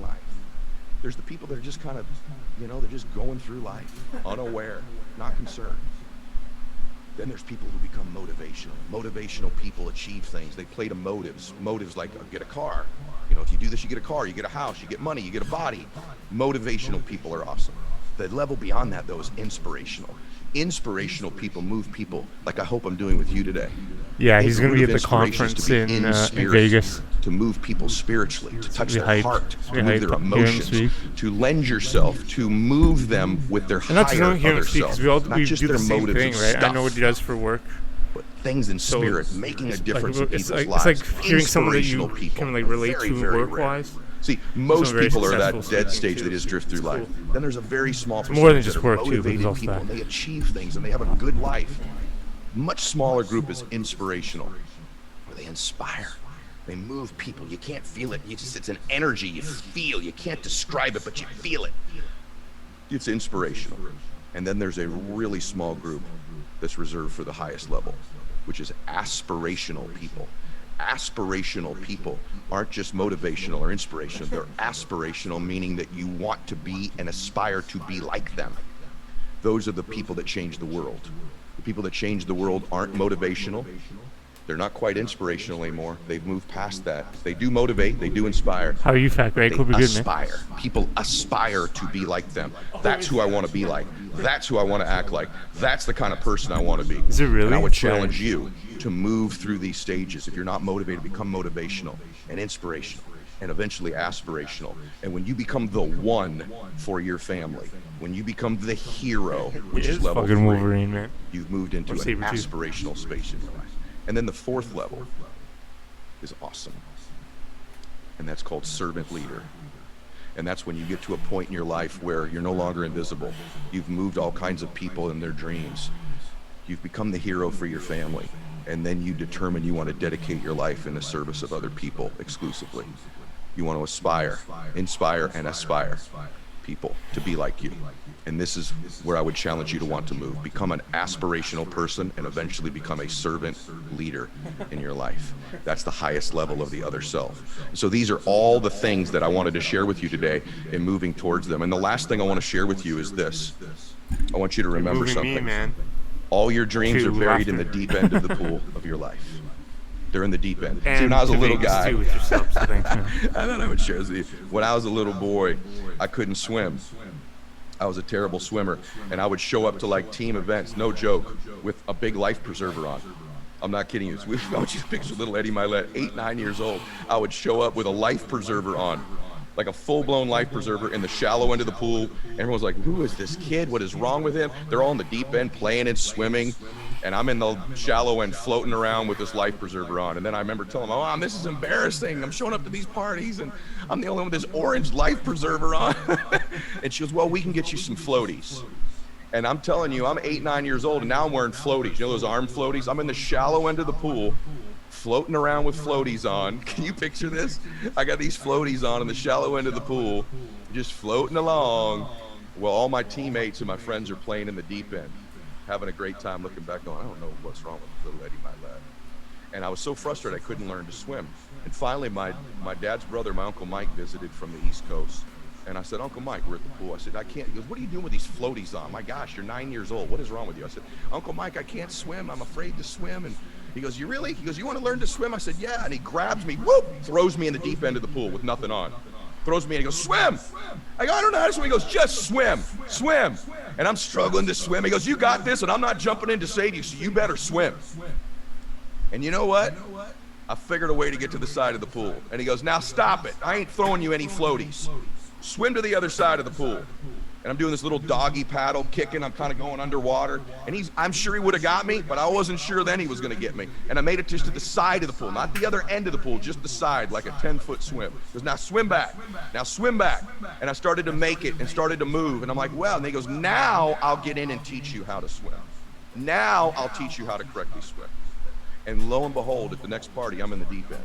life. There's the people that are just kind of, they're just going through life, unaware, not concerned. Then there's people who become motivational. Motivational people achieve things. They play to motives. Motives like get a car. If you do this, you get a car, you get a house, you get money, you get a body. Motivational people are awesome. The level beyond that, though, is inspirational. Inspirational people move people like I hope I'm doing with you today. Yeah, It's he's the going to root be of at the inspiration is conference to be in spirit, Vegas. to move people spiritually, to touch their hyped. heart, It's to move their hyped. Hear him emotions, speak. to lend yourself, to move them with their And not just higher only hear him other speak, self, because not we just do their the same motives thing, of right? stuff, I know what he does for work. but things in So spirit, making a difference in people's it's lives. like hearing someone that you Inspirational people, can relate very, to very rare. work-wise. See, most very people are that successful dead speaking stage. too. They just drift through It's life. cool. Then there's a very small percentage more than just that are work, too, but motivated there's also people, that. and they achieve things, and they have a good life. Much smaller group is inspirational, where they inspire. They move people. You can't feel it. It's an energy you feel. You can't describe it, but you feel it. It's inspirational. And then there's a really small group that's reserved for the highest level, which is aspirational people. Aspirational people aren't just motivational or inspirational. They're aspirational, meaning that you want to be and aspire to be like them. Those are the people that change the world. The people that change the world aren't motivational. They're not quite inspirational anymore. They've moved past that. They do motivate. They do inspire. How are you, Fat Greg? They Hope you're good, man. aspire. People aspire to be like them. That's who I want to be like. That's who I want to act like. That's the kind of person I want to be. Is it really? And I would It's challenge you to move through these stages. If you're not motivated, become motivational and inspirational and eventually aspirational. And when you become the one for your family, when you become the hero, which is level fucking 3, Wolverine, man. you've moved into Or an Sabretooth. aspirational space in your life. And then the fourth level is awesome. And that's called servant leader. And that's when you get to a point in your life where you're no longer invisible. You've moved all kinds of people in their dreams. You've become the hero for your family. And then you determine you want to dedicate your life in the service of other people exclusively. You want to inspire and aspire people to be like you. And this is where I would challenge you to want to move. Become an aspirational person and eventually become a servant leader in your life. That's the highest level of the other self. So these are all the things that I wanted to share with you today in moving towards them. And the last thing I want to share with you is this. I want you to remember Moving something. me, man. All your dreams To are buried in the laughter. deep end of the pool of your life. They're in the deep end. And See, when I was a to little Vegas, guy, too, with your subs, I think. I thought I would share this with you. When I was a little boy, I couldn't swim. I was a terrible swimmer, and I would show up to like team events, no joke, with a big life preserver on. I'm not kidding you. I would just picture little Eddie Mylett, 8, 9 years old. I would show up with a life preserver on, like a full-blown life preserver in the shallow end of the pool. Everyone's like, who is this kid? What is wrong with him? They're all in the deep end playing and swimming, and I'm in the shallow end floating around with this life preserver on. And then I remember telling my mom, this is embarrassing. I'm showing up to these parties, and I'm the only one with this orange life preserver on. And she goes, well, we can get you some floaties. And I'm telling you, I'm 8, 9 years old, and now I'm wearing floaties. You know those arm floaties? I'm in the shallow end of the pool, floating around with floaties on. Can you picture this? I got these floaties on in the shallow end of the pool, just floating along, while all my teammates and my friends are playing in the deep end, having a great time, looking back going, I don't know what's wrong with little Eddie Mylett. And I was so frustrated I couldn't learn to swim. And finally, my dad's brother, my Uncle Mike, visited from the East Coast. And I said, Uncle Mike, we're at the pool. I said, I can't. He goes, what are you doing with these floaties on? My gosh, you're 9 years old. What is wrong with you? I said, Uncle Mike, I can't swim. I'm afraid to swim. And he goes, you really? He goes, you want to learn to swim? I said, yeah. And he grabs me, whoop, throws me in the deep end of the pool with nothing on. Throws me in, he goes, swim. I go, I don't know how to swim. He goes, just swim, swim. And I'm struggling to swim. He goes, you got this, and I'm not jumping in to save you, so you better swim. And you know what? I figured a way to get to the side of the pool. And he goes, now stop it. I ain't throwing you any floaties. Swim to the other side of the pool. And I'm doing this little doggy paddle, kicking. I'm kind of going underwater. And I'm sure he would have got me, but I wasn't sure then he was going to get me. And I made it just to the side of the pool, not the other end of the pool, just the side, like a 10-foot swim. He goes, now swim back. Now swim back. And I started to make it and started to move. And I'm like, well, and he goes, now I'll get in and teach you how to swim. Now I'll teach you how to correctly swim. And lo and behold, at the next party, I'm in the deep end.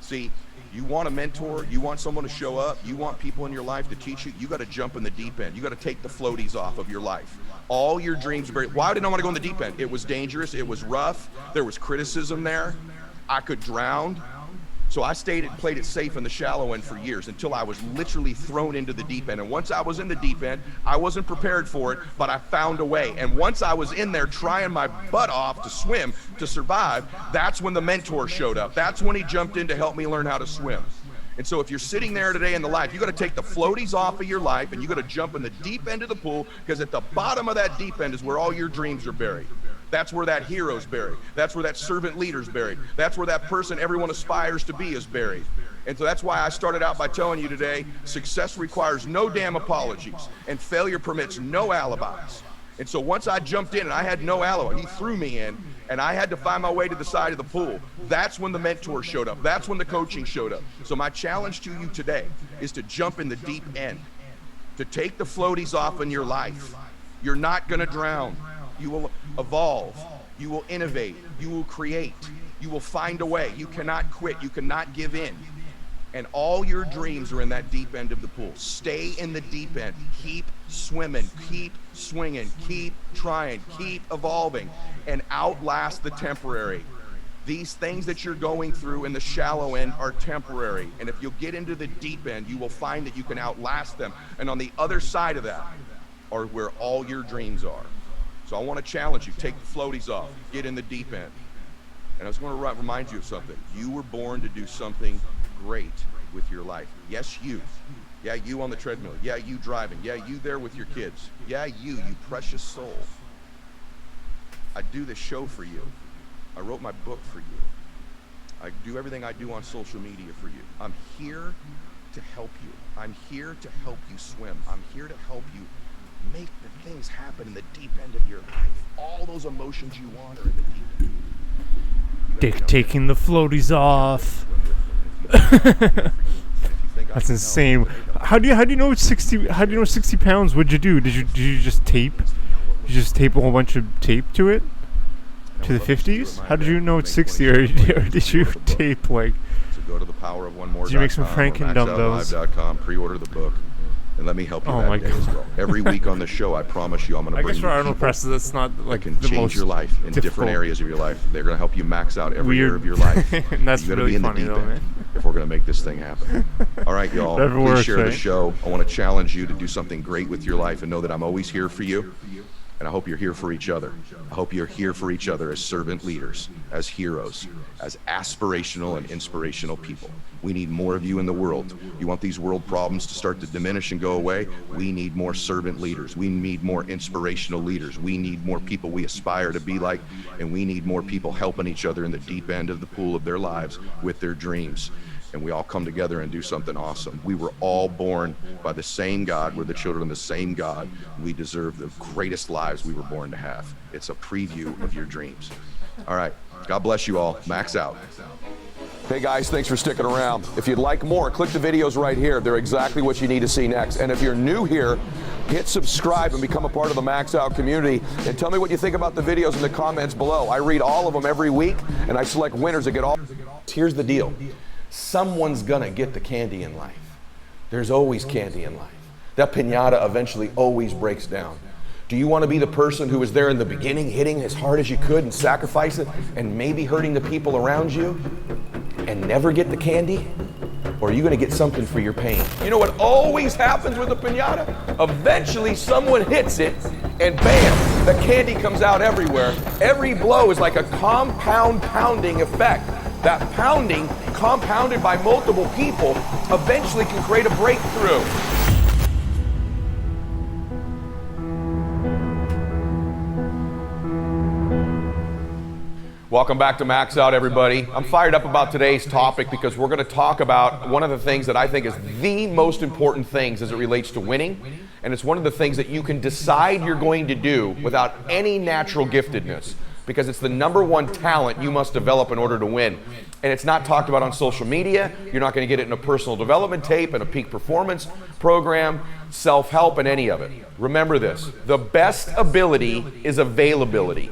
See, you want a mentor, you want someone to show up, you want people in your life to teach you, you got to jump in the deep end. You got to take the floaties off of your life. All your dreams are buried. Why did I want to go in the deep end? It was dangerous, it was rough, there was criticism there, I could drown. So I played it safe in the shallow end for years until I was literally thrown into the deep end. And once I was in the deep end, I wasn't prepared for it, but I found a way. And once I was in there trying my butt off to swim, to survive, that's when the mentor showed up. That's when he jumped in to help me learn how to swim. And so if you're sitting there today in the life, you got to take the floaties off of your life and you got to jump in the deep end of the pool, because at the bottom of that deep end is where all your dreams are buried. That's where that hero's buried. That's where that servant leader's buried. That's where that person everyone aspires to be is buried. And so that's why I started out by telling you today, success requires no damn apologies, and failure permits no alibis. And so once I jumped in and I had no alibi, he threw me in, and I had to find my way to the side of the pool. That's when the mentor showed up. That's when the coaching showed up. So my challenge to you today is to jump in the deep end, to take the floaties off in your life. You're not going to drown. You will evolve, you will innovate, you will create, you will find a way. You cannot quit, you cannot give in. And all your dreams are in that deep end of the pool. Stay in the deep end, keep swimming, keep swinging, keep trying, keep evolving, and outlast the temporary. These things that you're going through in the shallow end are temporary. And if you'll get into the deep end, you will find that you can outlast them. And on the other side of that are where all your dreams are. So I want to challenge you, take the floaties off, get in the deep end. And I was going to remind you of something. You were born to do something great with your life. Yes, you. Yeah, you on the treadmill. Yeah, you driving. Yeah, you there with your kids. Yeah, you precious soul. I do this show for you. I wrote my book for you. I do everything I do on social media for you. I'm here to help you. I'm here to help you swim. I'm here to help you make the things happen in the deep end of your life. All those emotions you want are in the deep end. Dick taking the floaties off. That's insane. How do you know it's 60? How do you know 60 pounds? What'd you do? Did you just tape? Did you just tape a whole bunch of tape to it? To the 50s? How did you know it's 60? Or did you tape like? So go to the power of one more. Did you make some Franken dumbbells? Pre-order the book. And let me help you that day as well. Every week on the show, I promise you I'm going to bring you for Arnold people Presses, that's not like that can the change most your life in different areas of your life. They're going to help you max out every year of your life. And that's you got to really be in the funny deep though, end man. if we're going to make this thing happen. All right, y'all. Please share the right? show. I want to challenge you to do something great with your life and know that I'm always here for you. And I hope you're here for each other. I hope you're here for each other as servant leaders, as heroes, as aspirational and inspirational people. We need more of you in the world. You want these world problems to start to diminish and go away? We need more servant leaders. We need more inspirational leaders. We need more people we aspire to be like, and we need more people helping each other in the deep end of the pool of their lives with their dreams. And we all come together and do something awesome. We were all born by the same God. We're the children of the same God. We deserve the greatest lives we were born to have. It's a preview of your dreams. All right. God bless you all. Max out. Hey guys, thanks for sticking around. If you'd like more, click the videos right here. They're exactly what you need to see next. And if you're new here, hit subscribe and become a part of the Max Out community. And tell me what you think about the videos in the comments below. I read all of them every week, and I select winners that get all. Here's the deal. Someone's gonna get the candy in life. There's always candy in life. That piñata eventually always breaks down. Do you want to be the person who was there in the beginning, hitting as hard as you could and sacrifice it, and maybe hurting the people around you, and never get the candy? Or are you going to get something for your pain? You know what always happens with a piñata? Eventually someone hits it, and bam, the candy comes out everywhere. Every blow is like a compound pounding effect. That pounding, compounded by multiple people, eventually can create a breakthrough. Welcome back to Max Out, everybody. I'm fired up about today's topic because we're going to talk about one of the things that I think is the most important things as it relates to winning. And it's one of the things that you can decide you're going to do without any natural giftedness, because it's the number one talent you must develop in order to win. And it's not talked about on social media. You're not going to get it in a personal development tape, in a peak performance program, self-help, and any of it. Remember this, the best ability is availability.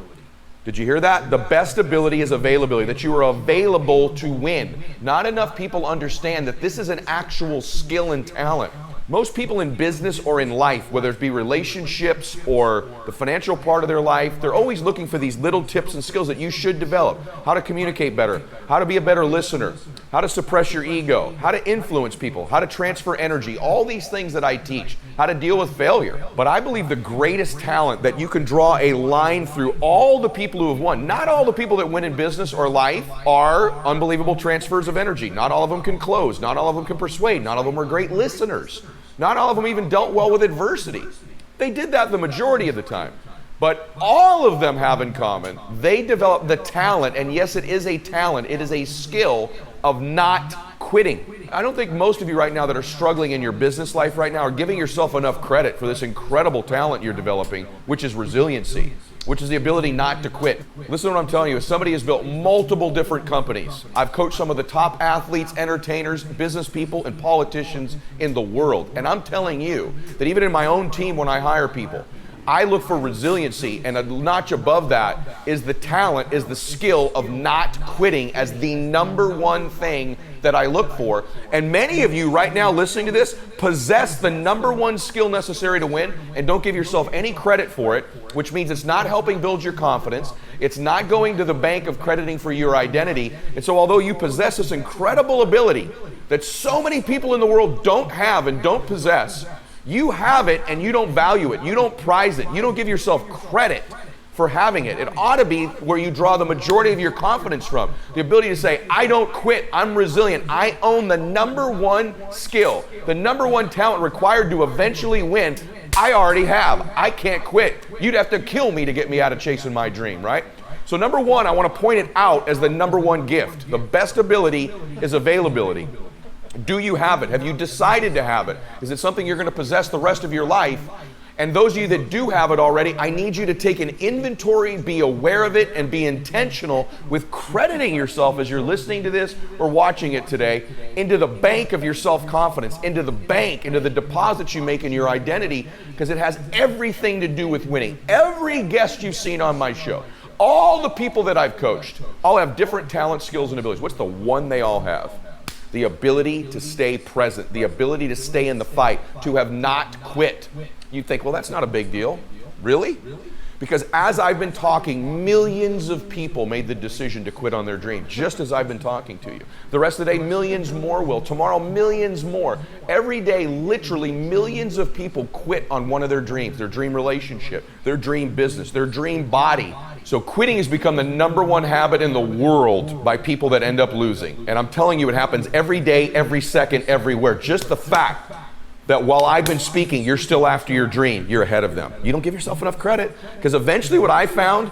Did you hear that? The best ability is availability, that you are available to win. Not enough people understand that this is an actual skill and talent. Most people in business or in life, whether it be relationships or the financial part of their life, they're always looking for these little tips and skills that you should develop. How to communicate better, how to be a better listener, how to suppress your ego, how to influence people, how to transfer energy, all these things that I teach, how to deal with failure. But I believe the greatest talent that you can draw a line through all the people who have won, not all the people that win in business or life are unbelievable transfers of energy. Not all of them can close, not all of them can persuade, not all of them are great listeners. Not all of them even dealt well with adversity. They did that the majority of the time. But all of them have in common, they developed the talent, and yes, it is a talent, it is a skill of not quitting. I don't think most of you right now that are struggling in your business life right now are giving yourself enough credit for this incredible talent you're developing, which is resiliency, which is the ability not to quit. Listen to what I'm telling you. As somebody has built multiple different companies, I've coached some of the top athletes, entertainers, business people, and politicians in the world. And I'm telling you that even in my own team when I hire people, I look for resiliency, and a notch above that is the talent, is the skill of not quitting as the number one thing that I look for. And many of you right now listening to this possess the number one skill necessary to win and don't give yourself any credit for it, which means it's not helping build your confidence. It's not going to the bank of crediting for your identity. And so although you possess this incredible ability that so many people in the world don't have and don't possess, you have it and you don't value it. You don't prize it. You don't give yourself credit for having it. It ought to be where you draw the majority of your confidence from. The ability to say, I don't quit, I'm resilient, I own the number one skill, the number one talent required to eventually win, I already have. I can't quit. You'd have to kill me to get me out of chasing my dream, right? So number one, I want to point it out as the number one gift. The best ability is availability. Do you have it? Have you decided to have it? Is it something you're going to possess the rest of your life? And those of you that do have it already, I need you to take an inventory, be aware of it, and be intentional with crediting yourself as you're listening to this or watching it today into the bank of your self-confidence, into the bank, into the deposits you make in your identity, because it has everything to do with winning. Every guest you've seen on my show, all the people that I've coached, all have different talents, skills, and abilities. What's the one they all have? The ability to stay present, the ability to stay in the fight, to have not quit. You think, well, that's not a big deal. Really? Because as I've been talking, millions of people made the decision to quit on their dream, just as I've been talking to you. The rest of the day, millions more will. Tomorrow, millions more. Every day, literally millions of people quit on one of their dreams, their dream relationship, their dream business, their dream body. So quitting has become the #1 habit in the world by people that end up losing. And I'm telling you, it happens every day, every second, everywhere. Just the fact that while I've been speaking, you're still after your dream, you're ahead of them. You don't give yourself enough credit. Because eventually what I found,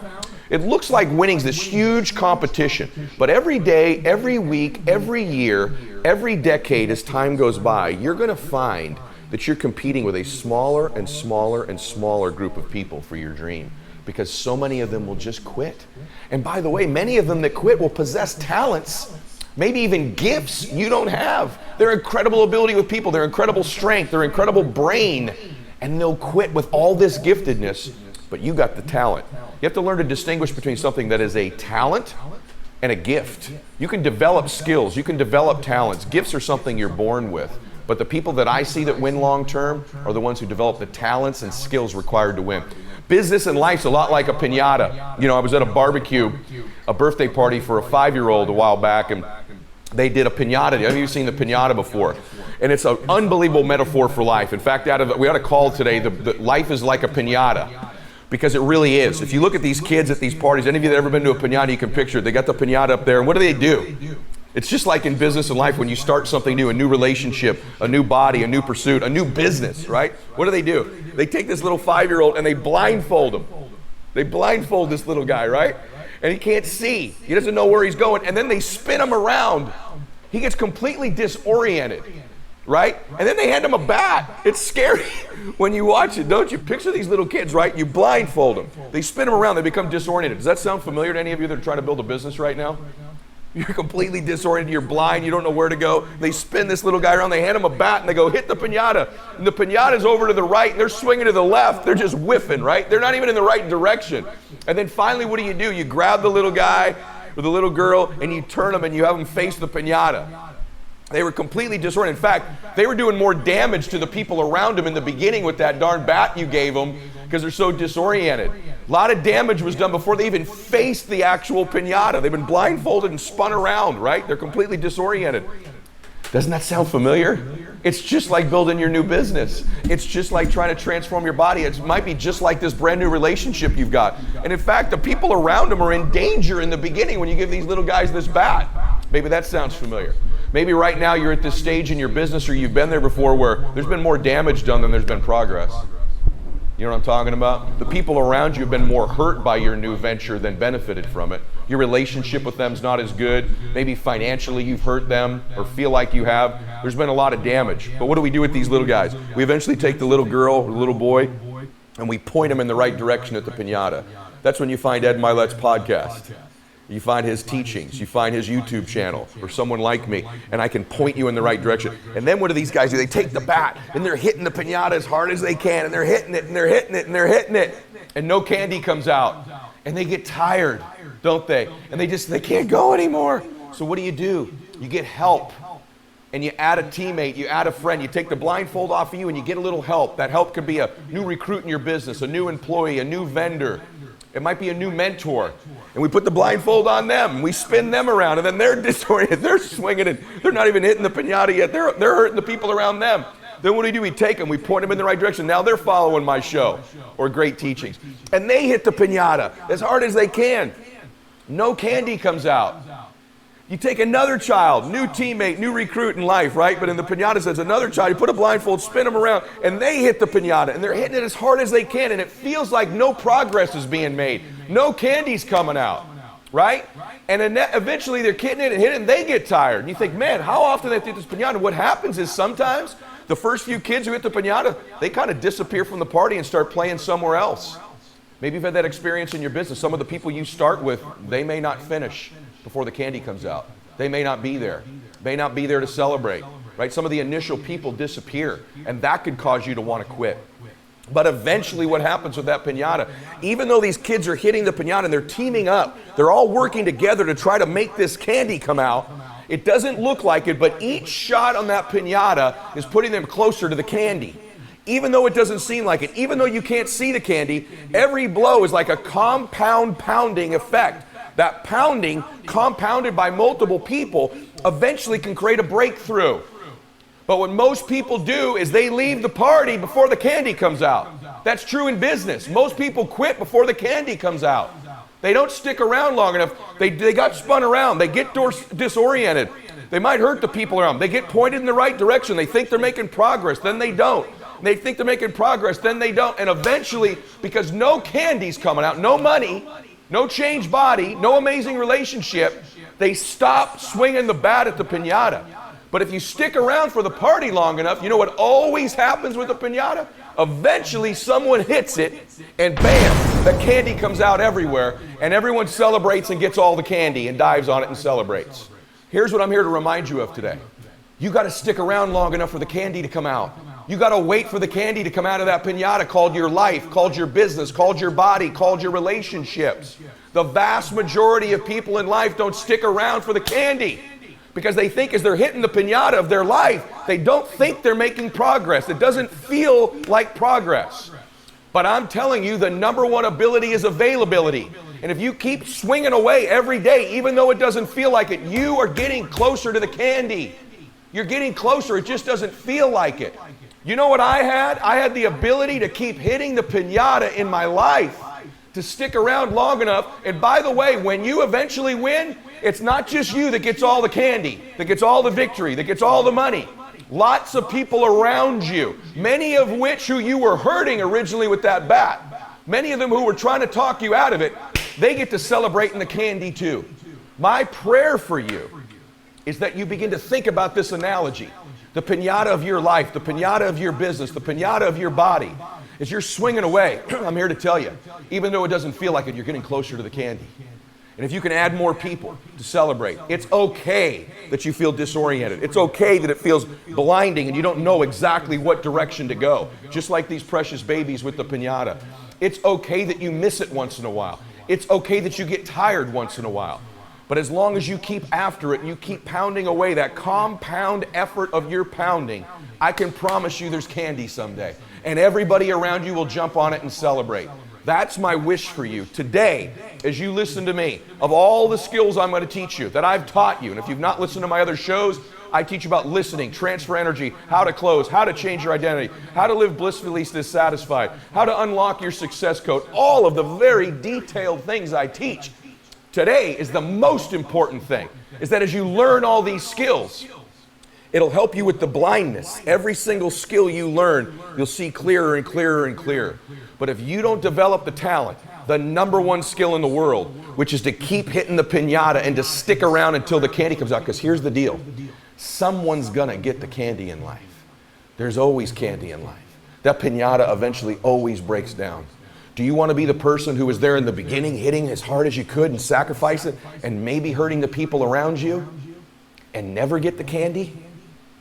it looks like winning's this huge competition. But every day, every week, every year, every decade as time goes by, you're gonna find that you're competing with a smaller and smaller and smaller group of people for your dream. Because so many of them will just quit. And by the way, many of them that quit will possess talents, maybe even gifts you don't have. Their incredible ability with people, their incredible strength, their incredible brain, and they'll quit with all this giftedness, but you got the talent. You have to learn to distinguish between something that is a talent and a gift. You can develop skills, you can develop talents. Gifts are something you're born with. But the people that I see that win long term are the ones who develop the talents and skills required to win. Business and life's a lot like a piñata. You know, I was at a barbecue, a birthday party for a 5-year-old a while back, and they did a piñata. Have you seen the piñata before? And it's an unbelievable metaphor for life. In fact, we had a call today, the life is like a piñata, because it really is. If you look at these kids at these parties, any of you that have ever been to a piñata, you can picture it. They got the piñata up there, and what do? It's just like in business and life when you start something new, a new relationship, a new body, a new pursuit, a new business, right? What do? They take this little 5-year-old and they blindfold him. They blindfold this little guy, right? And he can't see. He doesn't know where he's going. And then they spin him around. He gets completely disoriented, right? And then they hand him a bat. It's scary when you watch it, don't you? Picture these little kids, right? You blindfold them. They spin them around. They become disoriented. Does that sound familiar to any of you that are trying to build a business right now? You're completely disoriented, you're blind, you don't know where to go. They spin this little guy around, they hand him a bat and they go, hit the piñata. And the piñata's over to the right and they're swinging to the left. They're just whiffing, right? They're not even in the right direction. And then finally, what do? You grab the little guy or the little girl and you turn them and you have them face the piñata. They were completely disoriented. In fact, they were doing more damage to the people around them in the beginning with that darn bat you gave them because they're so disoriented. A lot of damage was done before they even faced the actual piñata. They've been blindfolded and spun around, right? They're completely disoriented. Doesn't that sound familiar? It's just like building your new business. It's just like trying to transform your body. It might be just like this brand new relationship you've got. And in fact, the people around them are in danger in the beginning when you give these little guys this bat. Maybe that sounds familiar. Maybe right now you're at this stage in your business or you've been there before where there's been more damage done than there's been progress. You know what I'm talking about? The people around you have been more hurt by your new venture than benefited from it. Your relationship with them's not as good. Maybe financially you've hurt them or feel like you have. There's been a lot of damage. But what do we do with these little guys? We eventually take the little girl or little boy and we point them in the right direction at the piñata. That's when you find Ed Mylett's podcast. You find his teachings, you find his YouTube channel, or someone like me, and I can point you in the right direction. And then what do these guys do? They take the bat, and they're hitting the piñata as hard as they can, and they're hitting it, and they're hitting it, and they're hitting it, and no candy comes out. And they get tired, don't they? And they can't go anymore. So what do? You get help. And you add a teammate, you add a friend, you take the blindfold off of you, and you get a little help. That help could be a new recruit in your business, a new employee, a new vendor. It might be a new mentor. And we put the blindfold on them, and we spin them around, and then they're disoriented, they're swinging, and they're not even hitting the piñata yet. They're hurting the people around them. Then what do? We take them, we point them in the right direction. Now they're following my show or great teachings. And they hit the piñata as hard as they can. No candy comes out. You take another child, new teammate, new recruit in life, right? But in the piñata says another child, you put a blindfold, spin them around, and they hit the piñata, and they're hitting it as hard as they can, and it feels like no progress is being made. No candy's coming out, right? And then eventually they're hitting it and hitting it, and they get tired. And you think, man, how often they hit this piñata? What happens is sometimes the first few kids who hit the piñata, they kind of disappear from the party and start playing somewhere else. Maybe you've had that experience in your business. Some of the people you start with, they may not finish before the candy comes out. They may not be there. May not be there to celebrate, right? Some of the initial people disappear, and that could cause you to want to quit. But eventually what happens with that piñata, even though these kids are hitting the piñata and they're teaming up, they're all working together to try to make this candy come out. It doesn't look like it, but each shot on that piñata is putting them closer to the candy. Even though it doesn't seem like it, even though you can't see the candy, every blow is like a compound pounding effect. That pounding, compounded by multiple people, eventually can create a breakthrough. But what most people do is they leave the party before the candy comes out. That's true in business. Most people quit before the candy comes out. They don't stick around long enough. They got spun around. They get disoriented. They might hurt the people around them. They get pointed in the right direction. They think they're making progress, then they don't. They think they're making progress, then they don't. And eventually, because no candy's coming out, no money, no changed body, no amazing relationship, they stop swinging the bat at the piñata. But if you stick around for the party long enough, you know what always happens with a piñata? Eventually someone hits it and bam, the candy comes out everywhere and everyone celebrates and gets all the candy and dives on it and celebrates. Here's what I'm here to remind you of today. You got to stick around long enough for the candy to come out. You got to wait for the candy to come out of that piñata called your life, called your business, called your body, called your relationships. The vast majority of people in life don't stick around for the candy because they think as they're hitting the piñata of their life, they don't think they're making progress. It doesn't feel like progress. But I'm telling you, the number one ability is availability. And if you keep swinging away every day, even though it doesn't feel like it, you are getting closer to the candy. You're getting closer. It just doesn't feel like it. You know what I had? I had the ability to keep hitting the piñata in my life, to stick around long enough. And by the way, when you eventually win, it's not just you that gets all the candy, that gets all the victory, that gets all the money. Lots of people around you, many of which who you were hurting originally with that bat, many of them who were trying to talk you out of it, they get to celebrate in the candy too. My prayer for you is that you begin to think about this analogy. The piñata of your life, the piñata of your business, the piñata of your body. As you're swinging away, I'm here to tell you, even though it doesn't feel like it, you're getting closer to the candy. And if you can add more people to celebrate, it's okay that you feel disoriented. It's okay that it feels blinding and you don't know exactly what direction to go. Just like these precious babies with the piñata. It's okay that you miss it once in a while. It's okay that you get tired once in a while. But as long as you keep after it and you keep pounding away, that compound effort of your pounding, I can promise you there's candy someday. And everybody around you will jump on it and celebrate. That's my wish for you today as you listen to me. Of all the skills I'm going to teach you, that I've taught you, and if you've not listened to my other shows, I teach about listening, transfer energy, how to close, how to change your identity, how to live blissfully dissatisfied, how to unlock your success code, all of the very detailed things I teach. Today is the most important thing, is that as you learn all these skills, it'll help you with the blindness. Every single skill you learn, you'll see clearer and clearer and clearer. But if you don't develop the talent, the number one skill in the world, which is to keep hitting the piñata and to stick around until the candy comes out, because here's the deal. Someone's gonna get the candy in life. There's always candy in life. That piñata eventually always breaks down. Do you want to be the person who was there in the beginning, hitting as hard as you could and sacrifice it, and maybe hurting the people around you, and never get the candy?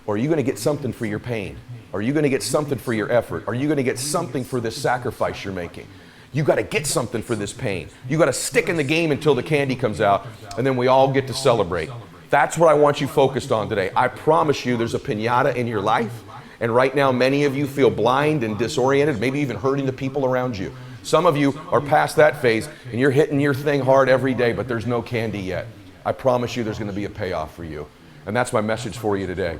Or are you going to get something for your pain? Are you going to get something for your effort? Are you going to get something for this sacrifice you're making? You got to get something for this pain. You got to stick in the game until the candy comes out, and then we all get to celebrate. That's what I want you focused on today. I promise you there's a piñata in your life, and right now many of you feel blind and disoriented, maybe even hurting the people around you. Some of you are past that phase and you're hitting your thing hard every day, but there's no candy yet. I promise you there's going to be a payoff for you. And that's my message for you today.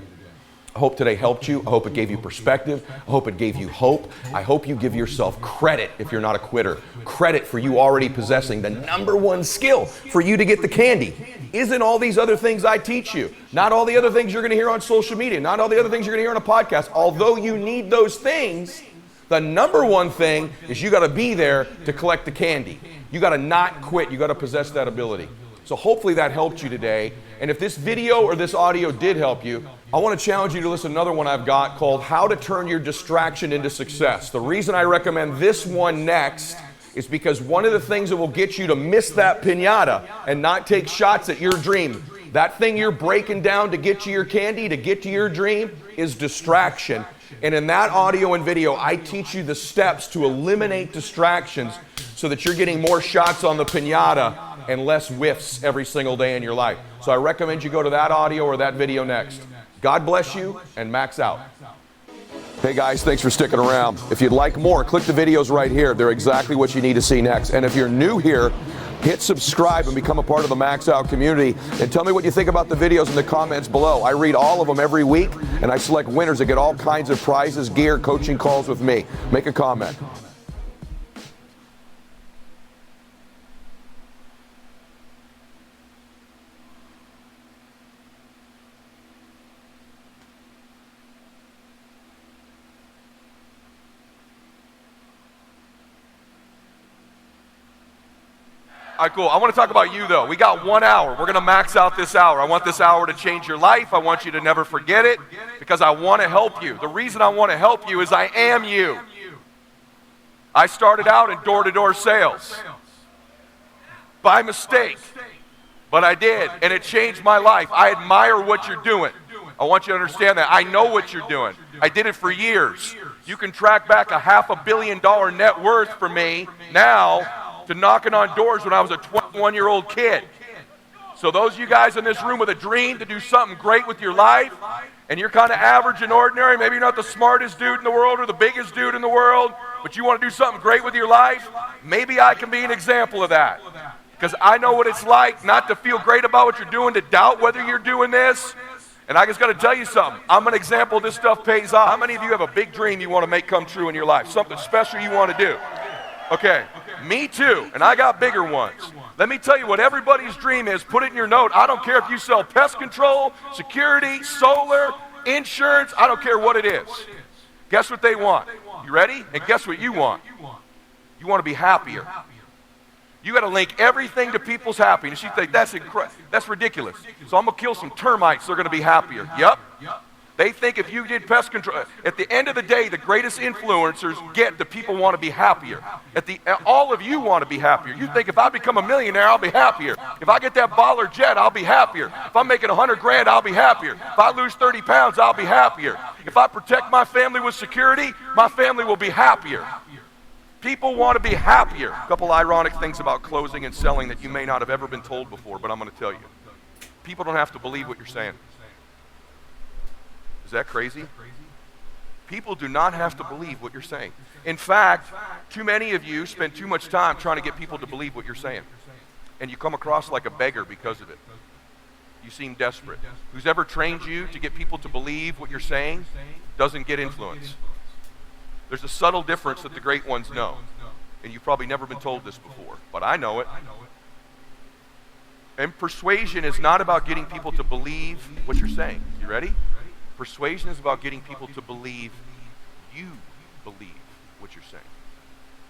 I hope today helped you. I hope it gave you perspective. I hope it gave you hope. I hope you give yourself credit if you're not a quitter. Credit for you already possessing the number one skill for you to get the candy. Isn't all these other things I teach you, not all the other things you're going to hear on social media, not all the other things you're going to hear on a podcast, although you need those things, the number one thing is you got to be there to collect the candy. You got to not quit. You got to possess that ability. So hopefully that helped you today. And if this video or this audio did help you, I want to challenge you to listen to another one I've got called How to Turn Your Distraction into Success. The reason I recommend this one next is because one of the things that will get you to miss that piñata and not take shots at your dream, that thing you're breaking down to get to your candy, to get to your dream, is distraction. And in that audio and video, I teach you the steps to eliminate distractions so that you're getting more shots on the piñata and less whiffs every single day in your life. So I recommend you go to that audio or that video next. God bless you, and max out. Hey guys, thanks for sticking around. If you'd like more, click the videos right here. They're exactly what you need to see next. And if you're new here, hit subscribe and become a part of the Max Out community. And tell me what you think about the videos in the comments below. I read all of them every week, and I select winners that get all kinds of prizes, gear, coaching calls with me. Make a comment. All right, cool. I want to talk about you, though. We got 1 hour. We're going to max out this hour. I want this hour to change your life. I want you to never forget it because I want to help you. The reason I want to help you is I am you. I started out in door-to-door sales by mistake, but I did, and it changed my life. I admire what you're doing. I want you to understand that. I know what you're doing. I did it for years. You can track back a $500 million net worth for me now to knocking on doors when I was a 21-year-old kid. So those of you guys in this room with a dream to do something great with your life, and you're kind of average and ordinary, maybe you're not the smartest dude in the world or the biggest dude in the world, but you want to do something great with your life, maybe I can be an example of that. Because I know what it's like not to feel great about what you're doing, to doubt whether you're doing this. And I just got to tell you something. I'm an example this stuff pays off. How many of you have a big dream you want to make come true in your life? Something special you want to do? Okay, me too, and I got bigger ones. Let me tell you what everybody's dream is. Put it in your note. I don't care if you sell pest control, security, solar, insurance. I don't care what it is. Guess what they want? You ready? And guess what you want? You want to be happier. You got to link everything to people's happiness. You think, that's ridiculous. So I'm going to kill some termites. They're going to be happier. Yep. They think if you did pest control, at the end of the day, the greatest influencers get the people want to be happier. All of you want to be happier. You think if I become a millionaire, I'll be happier. If I get that baller jet, I'll be happier. If I'm making 100 grand, I'll be happier. If I lose 30 pounds, I'll be happier. If I protect my family with security, my family will be happier. People want to be happier. A couple ironic things about closing and selling that you may not have ever been told before, but I'm going to tell you. People don't have to believe what you're saying. Is that crazy? People do not have to believe what you're saying. In fact, too many of you spend too much time trying to get people to believe what you're saying. And you come across like a beggar because of it. You seem desperate. Who's ever trained you to get people to believe what you're saying doesn't get influence. There's a subtle difference that the great ones know. And you've probably never been told this before, but I know it. And persuasion is not about getting people to believe what you're saying. You ready? Persuasion is about getting people to believe you believe what you're saying.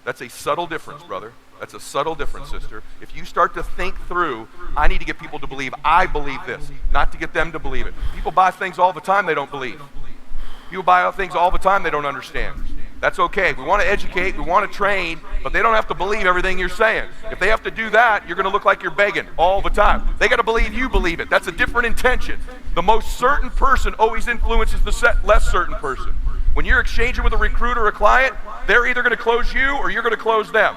That's a subtle difference, brother. That's a subtle difference, sister. If you start to think through, I need to get people to believe I believe this, not to get them to believe it. People buy things all the time they don't believe. People buy things all the time they don't understand. That's okay. We want to educate, we want to train, but they don't have to believe everything you're saying. If they have to do that, you're going to look like you're begging all the time. They got to believe you believe it. That's a different intention. The most certain person always influences the less certain person. When you're exchanging with a recruiter or a client, they're either going to close you or you're going to close them.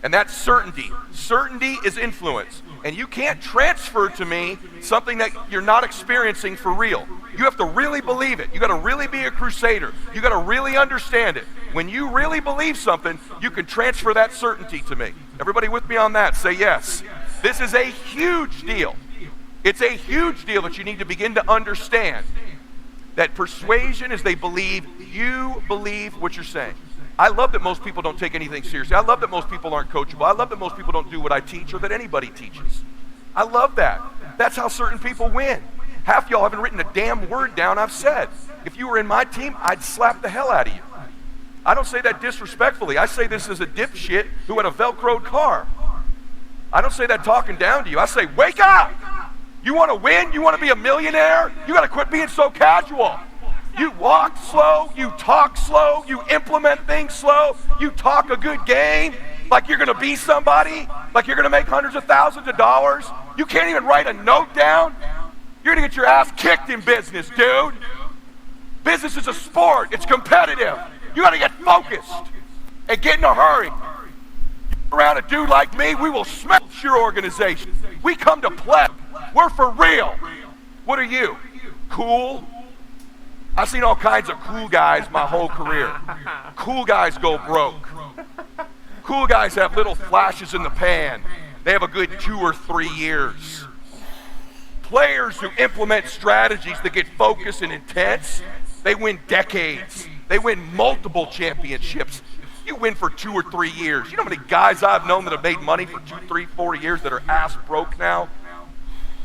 And that's certainty. Certainty is influence. And you can't transfer to me something that you're not experiencing for real. You have to really believe it. You got to really be a crusader. You got to really understand it. When you really believe something, you can transfer that certainty to me. Everybody with me on that? Say yes. This is a huge deal. It's a huge deal that you need to begin to understand. That persuasion is they believe you believe what you're saying. I love that most people don't take anything seriously. I love that most people aren't coachable. I love that most people don't do what I teach or that anybody teaches. I love that. That's how certain people win. Half y'all haven't written a damn word down I've said. If you were in my team, I'd slap the hell out of you. I don't say that disrespectfully. I say this as a dipshit who had a Velcroed car. I don't say that talking down to you. I say, wake up! You want to win? You want to be a millionaire? You got to quit being so casual. You walk slow, you talk slow, you implement things slow, you talk a good game like you're going to be somebody, like you're going to make hundreds of thousands of dollars. You can't even write a note down. You're going to get your ass kicked in business, dude. Business is a sport. It's competitive. You got to get focused and get in a hurry. Around a dude like me, we will smash your organization. We come to play. We're for real. What are you? Cool? I've seen all kinds of cool guys my whole career. Cool guys go broke. Cool guys have little flashes in the pan. They have a good 2 or 3 years. Players who implement strategies that get focused and intense, they win decades. They win multiple championships. You win for 2 or 3 years. You know how many guys I've known that have made money for 2, 3, 4 years that are ass broke now?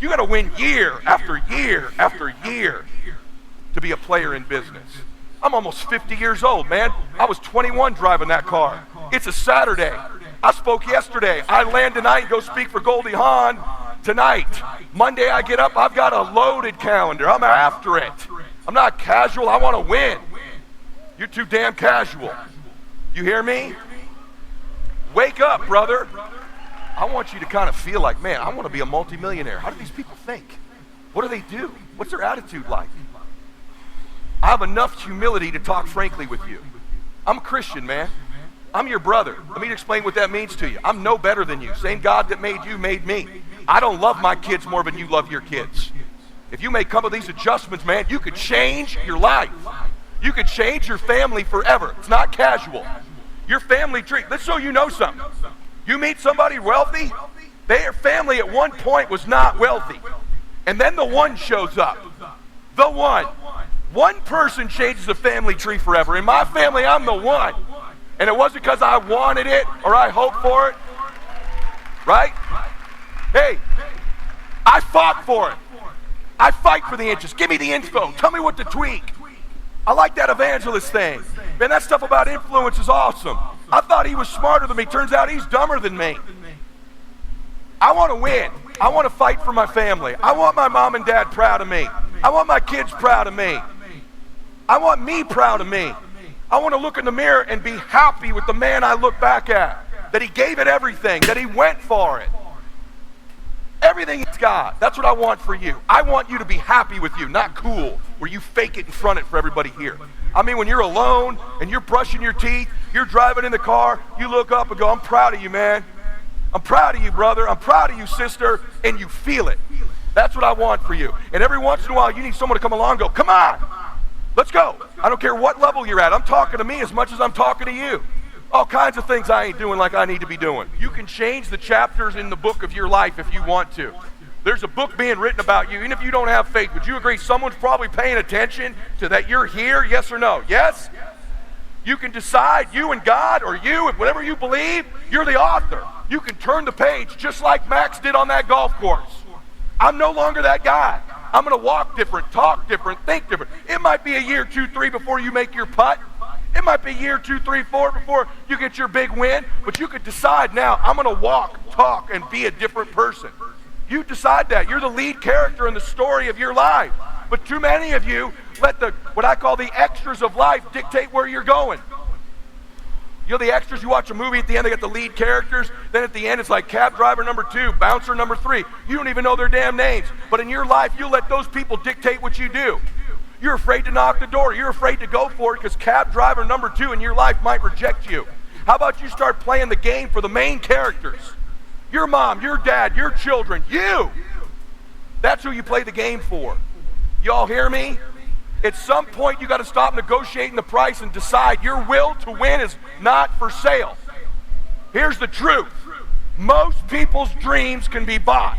You got to win year after year after year to be a player in business. I'm almost 50 years old, man. I was 21 driving that car. It's a Saturday. I spoke yesterday. I land tonight and go speak for Goldie Hawn tonight. Monday I get up, I've got a loaded calendar. I'm after it. I'm not casual, I want to win. You're too damn casual. You hear me? Wake up, brother. I want you to kind of feel like, man, I want to be a multimillionaire. How do these people think? What do they do? What's their attitude like? I have enough humility to talk frankly with you. I'm a Christian, man. I'm your brother. Let me explain what that means to you. I'm no better than you. Same God that made you made me. I don't love my kids more than you love your kids. If you make a couple of these adjustments, man, you could change your life. You could change your family forever. It's not casual. Your family tree. Let's show you know something. You meet somebody wealthy, their family at one point was not wealthy. And then the one shows up. The one. One person changes the family tree forever. In my family, I'm the one. And it wasn't because I wanted it or I hoped for it. Right? Hey, I fought for it. I fight for the inches. Give me the info. Tell me what to tweak. I like that evangelist thing. Man, that stuff about influence is awesome. I thought he was smarter than me. Turns out he's dumber than me. I want to win. I want to fight for my family. I want my mom and dad proud of me. I want my kids proud of me. I want me proud of me. I want to look in the mirror and be happy with the man I look back at. That he gave it everything. That he went for it. Everything he's got. That's what I want for you. I want you to be happy with you, not cool, where you fake it and front it for everybody here. I mean, when you're alone and you're brushing your teeth, you're driving in the car, you look up and go, I'm proud of you, man. I'm proud of you, brother. I'm proud of you, sister. And you feel it. That's what I want for you. And every once in a while, you need someone to come along and go, come on, let's go. I don't care what level you're at. I'm talking to me as much as I'm talking to you. All kinds of things I ain't doing like I need to be doing. You can change the chapters in the book of your life if you want to. There's a book being written about you. Even if you don't have faith, would you agree someone's probably paying attention to that you're here? Yes or no? Yes? You can decide, you and God, or you, and whatever you believe, you're the author. You can turn the page just like Max did on that golf course. I'm no longer that guy. I'm going to walk different, talk different, think different. It might be a year, 2, 3 before you make your putt. It might be a year, 2, 3, 4 before you get your big win, but you could decide now, I'm going to walk, talk, and be a different person. You decide that. You're the lead character in the story of your life. But too many of you let what I call the extras of life dictate where you're going. You know the extras, you watch a movie, at the end they got the lead characters, then at the end it's like cab driver number 2, bouncer number 3. You don't even know their damn names. But in your life, you let those people dictate what you do. You're afraid to knock the door. You're afraid to go for it because cab driver number 2 in your life might reject you. How about you start playing the game for the main characters? Your mom, your dad, your children, you. That's who you play the game for. Y'all hear me? At some point, you got to stop negotiating the price and decide your will to win is not for sale. Here's the truth. Most people's dreams can be bought.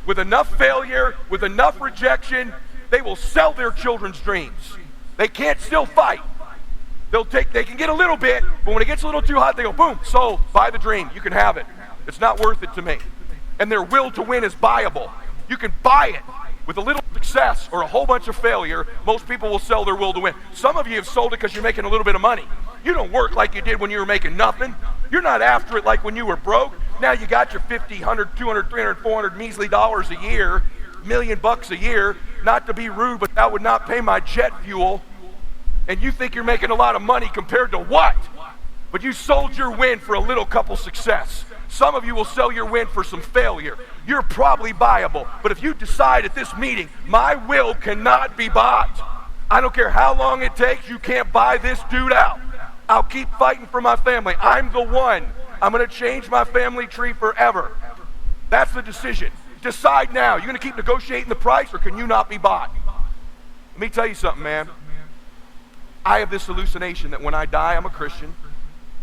With enough failure, with enough rejection, they will sell their children's dreams. They can't still fight. They can get a little bit, but when it gets a little too hot, they go, boom, sold, buy the dream, you can have it. It's not worth it to me. And their will to win is buyable. You can buy it with a little success or a whole bunch of failure. Most people will sell their will to win. Some of you have sold it because you're making a little bit of money. You don't work like you did when you were making nothing. You're not after it like when you were broke. Now you got your 50, 100, 200, 300, 400 measly dollars a year, $1 million a year. Not to be rude, but that would not pay my jet fuel. And you think you're making a lot of money compared to what? But you sold your win for a little couple success. Some of you will sell your win for some failure. You're probably buyable. But if you decide at this meeting, my will cannot be bought. I don't care how long it takes, you can't buy this dude out. I'll keep fighting for my family. I'm the one. I'm going to change my family tree forever. That's the decision. Decide now. You're going to keep negotiating the price, or can you not be bought? Let me tell you something, man. I have this hallucination that when I die, I'm a Christian,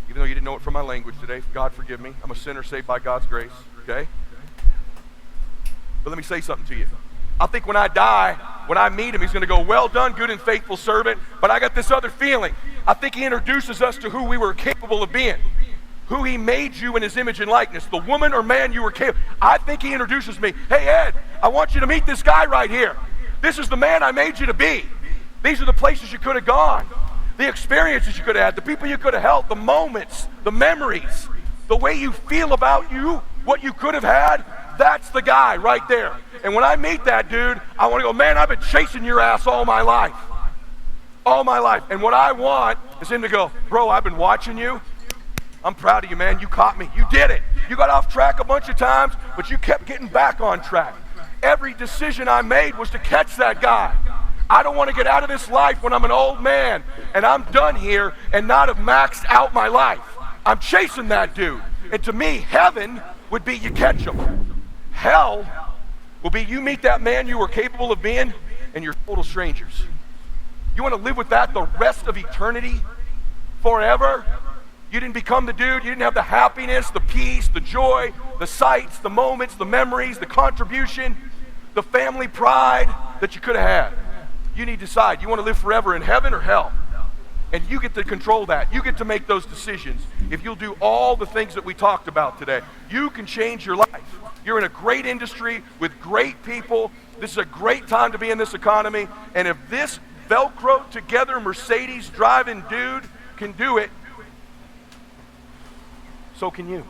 even though you didn't know it from my language today. God forgive me. I'm a sinner saved by God's grace, okay? But let me say something to you. I think when I die, when I meet him, he's going to go, well done, good and faithful servant. But I got this other feeling. I think he introduces us to who we were capable of being, who he made you in his image and likeness, the woman or man you were capable. I think he introduces me. Hey, Ed, I want you to meet this guy right here. This is the man I made you to be. These are the places you could have gone, the experiences you could have had, the people you could have helped, the moments, the memories, the way you feel about you, what you could have had. That's the guy right there. And when I meet that dude, I want to go, man, I've been chasing your ass all my life. All my life. And what I want is him to go, bro, I've been watching you. I'm proud of you, man. You caught me. You did it. You got off track a bunch of times, but you kept getting back on track. Every decision I made was to catch that guy. I don't want to get out of this life when I'm an old man and I'm done here and not have maxed out my life. I'm chasing that dude. And to me, heaven would be you catch him. Hell will be you meet that man you were capable of being and you're total strangers. You want to live with that the rest of eternity? Forever? You didn't become the dude. You didn't have the happiness, the peace, the joy, the sights, the moments, the memories, the contribution, the family pride that you could have had. You need to decide. You want to live forever in heaven or hell? And you get to control that. You get to make those decisions. If you'll do all the things that we talked about today, you can change your life. You're in a great industry with great people. This is a great time to be in this economy. And if this Velcro together Mercedes driving dude can do it, so can you.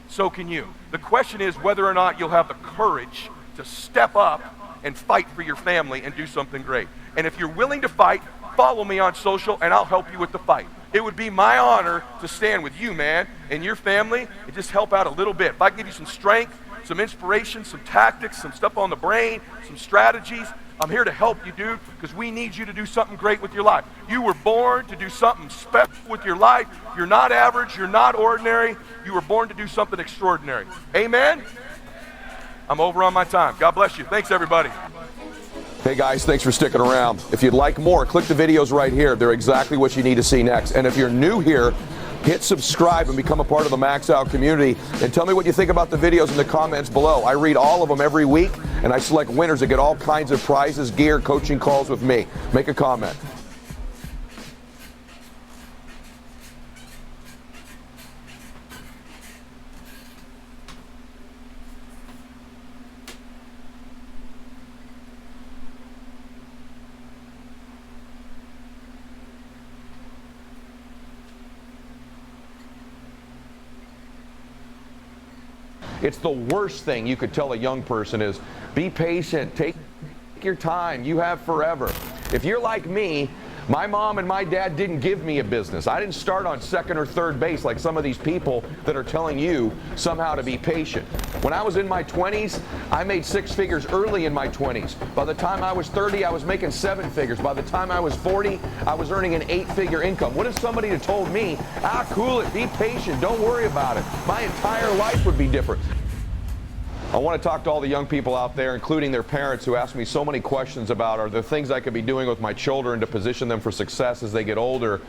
So can you. The question is whether or not you'll have the courage to step up and fight for your family and do something great. And if you're willing to fight, follow me on social and I'll help you with the fight. It would be my honor to stand with you, man, and your family and just help out a little bit. If I give you some strength, some inspiration, some tactics, some stuff on the brain, some strategies, I'm here to help you, dude, because we need you to do something great with your life. You were born to do something special with your life. You're not average. You're not ordinary. You were born to do something extraordinary. Amen? I'm over on my time. God bless you. Thanks, everybody. Hey guys, thanks for sticking around. If you'd like more, click the videos right here. They're exactly what you need to see next. And if you're new here, hit subscribe and become a part of the Max Out community. And tell me what you think about the videos in the comments below. I read all of them every week, and I select winners that get all kinds of prizes, gear, coaching calls with me. Make a comment. It's the worst thing you could tell a young person is be patient, take your time, you have forever. If you're like me, my mom and my dad didn't give me a business. I didn't start on second or third base like some of these people that are telling you somehow to be patient. When I was in my 20s, I made 6 figures early in my 20s. By the time I was 30, I was making 7 figures. By the time I was 40, I was earning an 8-figure income. What if somebody had told me, cool it, be patient, don't worry about it. My entire life would be different. I want to talk to all the young people out there, including their parents, who ask me so many questions about are there things I could be doing with my children to position them for success as they get older.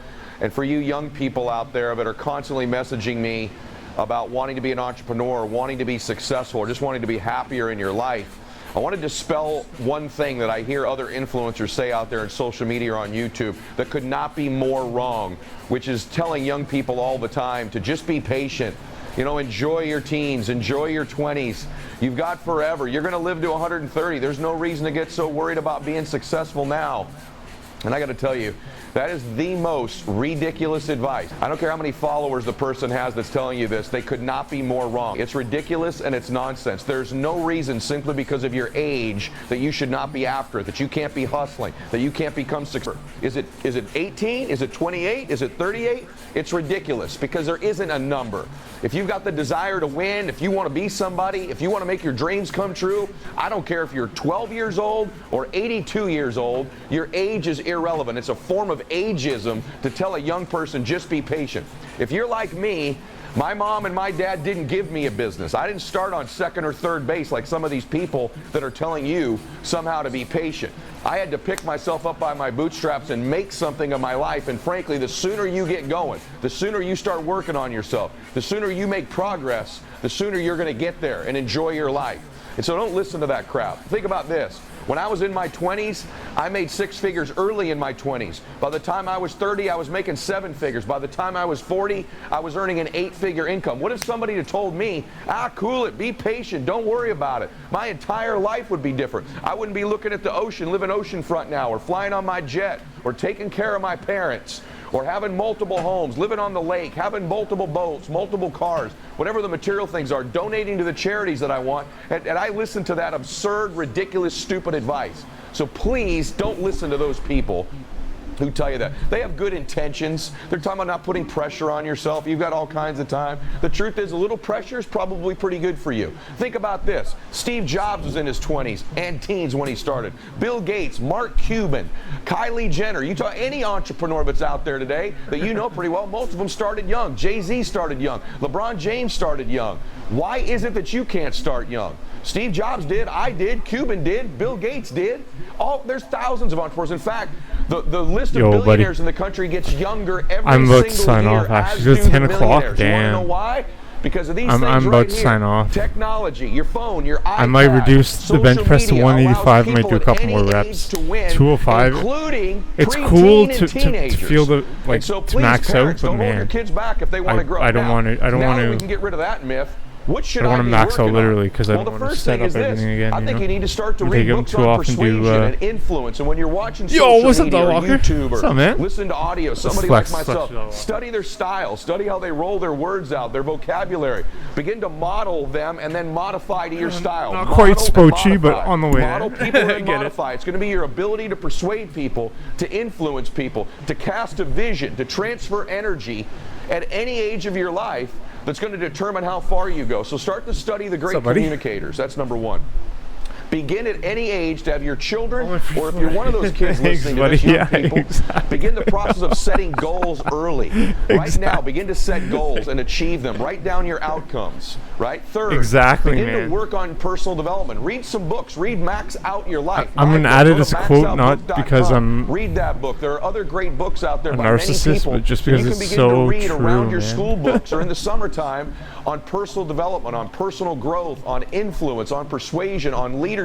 And for you young people out there that are constantly messaging me about wanting to be an entrepreneur, wanting to be successful, or just wanting to be happier in your life, I want to dispel one thing that I hear other influencers say out there in social media or on YouTube that could not be more wrong, which is telling young people all the time to just be patient. You know, enjoy your teens, enjoy your 20s. You've got forever. You're going to live to 130. There's no reason to get so worried about being successful now. And I got to tell you, that is the most ridiculous advice. I don't care how many followers the person has that's telling you this. They could not be more wrong. It's ridiculous and it's nonsense. There's no reason simply because of your age that you should not be after it, that you can't be hustling, that you can't become successful. Is it 18? Is it 28? Is it 38? It's ridiculous because there isn't a number. If you've got the desire to win, if you want to be somebody, if you want to make your dreams come true, I don't care if you're 12 years old or 82 years old, your age is irrelevant. It's a form of ageism to tell a young person just be patient. If you're like me, My mom and my dad didn't give me a business. I didn't start on second or third base like some of these people that are telling you somehow to be patient. I had to pick myself up by my bootstraps and make something of my life. And frankly, the sooner you get going, the sooner you start working on yourself, the sooner you make progress, the sooner you're going to get there and enjoy your life. And so don't listen to that crap. Think about this. When I was in my 20s, I made 6 figures early in my 20s. By the time I was 30, I was making 7 figures. By the time I was 40, I was earning an 8-figure income. What if somebody had told me, cool it, be patient, don't worry about it? My entire life would be different. I wouldn't be looking at the ocean, living oceanfront now, or flying on my jet, or taking care of my parents, or having multiple homes, living on the lake, having multiple boats, multiple cars, whatever the material things are, donating to the charities that I want. And I listen to that absurd, ridiculous, stupid advice. So please don't listen to those people who tell you that. They have good intentions. They're talking about not putting pressure on yourself. You've got all kinds of time. The truth is, a little pressure is probably pretty good for you. Think about this. Steve Jobs was in his 20s and teens when he started. Bill Gates, Mark Cuban, Kylie Jenner. You talk any entrepreneur that's out there today that you know pretty well, most of them started young. Jay-Z started young. LeBron James started young. Why is it that you can't start young? Steve Jobs did, I did, Cuban did, Bill Gates did. There's thousands of entrepreneurs. In fact, the list of billionaires in the country gets younger every I'm about to single sign year. off, actually. It's 10 o'clock, You want damn. to know why? Because of these things I'm right about to here. sign off. Technology, your phone, your iPad, I might reduce the bench press to social media 185. I might allows do a people couple at more any reps. age to win, 205. including It's preteen cool and to teenagers. feel the like And so to please, max out, parents, but don't hold your man, kids back if they want to grow. I don't Now, want to. I don't now want that we to. can get rid of that myth. What should I don't I want be to max out working on? literally because I Well, don't the want to first set thing up is this. everything again. I think you need to start to We read take 'em books too on often to, persuasion and influence. And when you're watching Yo, social what's up, media Dog or Walker? YouTube What's or up, man? listen to audio, somebody flex, like myself, flex, study their style, study how they roll their words out, their vocabulary. Begin to model them and then modify to your style. Not quite Model and spoochy, but modify. on the way Model there. people I and get it. modify. It's going to be your ability to persuade people, to influence people, to cast a vision, to transfer energy at any age of your life that's going to determine how far you go. So start to study the great What's up, buddy? communicators. That's number one. Begin at any age to have your children, Oh, or if you're one of those kids Thanks, listening to buddy. this, young Yeah, people, exactly. begin the process of setting goals early. Right Exactly. now, begin to set goals and achieve them. Write down your outcomes, right? Third, Exactly, begin man. to work on personal development. Read some books. Read Max Out Your Life. I'm My gonna book. add it Go to as a quote, not maxoutbook.com. because I'm Read that book. There are other great books out there a by many narcissist, people. but just that because you it's can begin so to read true, around your man. school books or in the summertime on personal development, on personal growth, on influence, on persuasion, on leadership.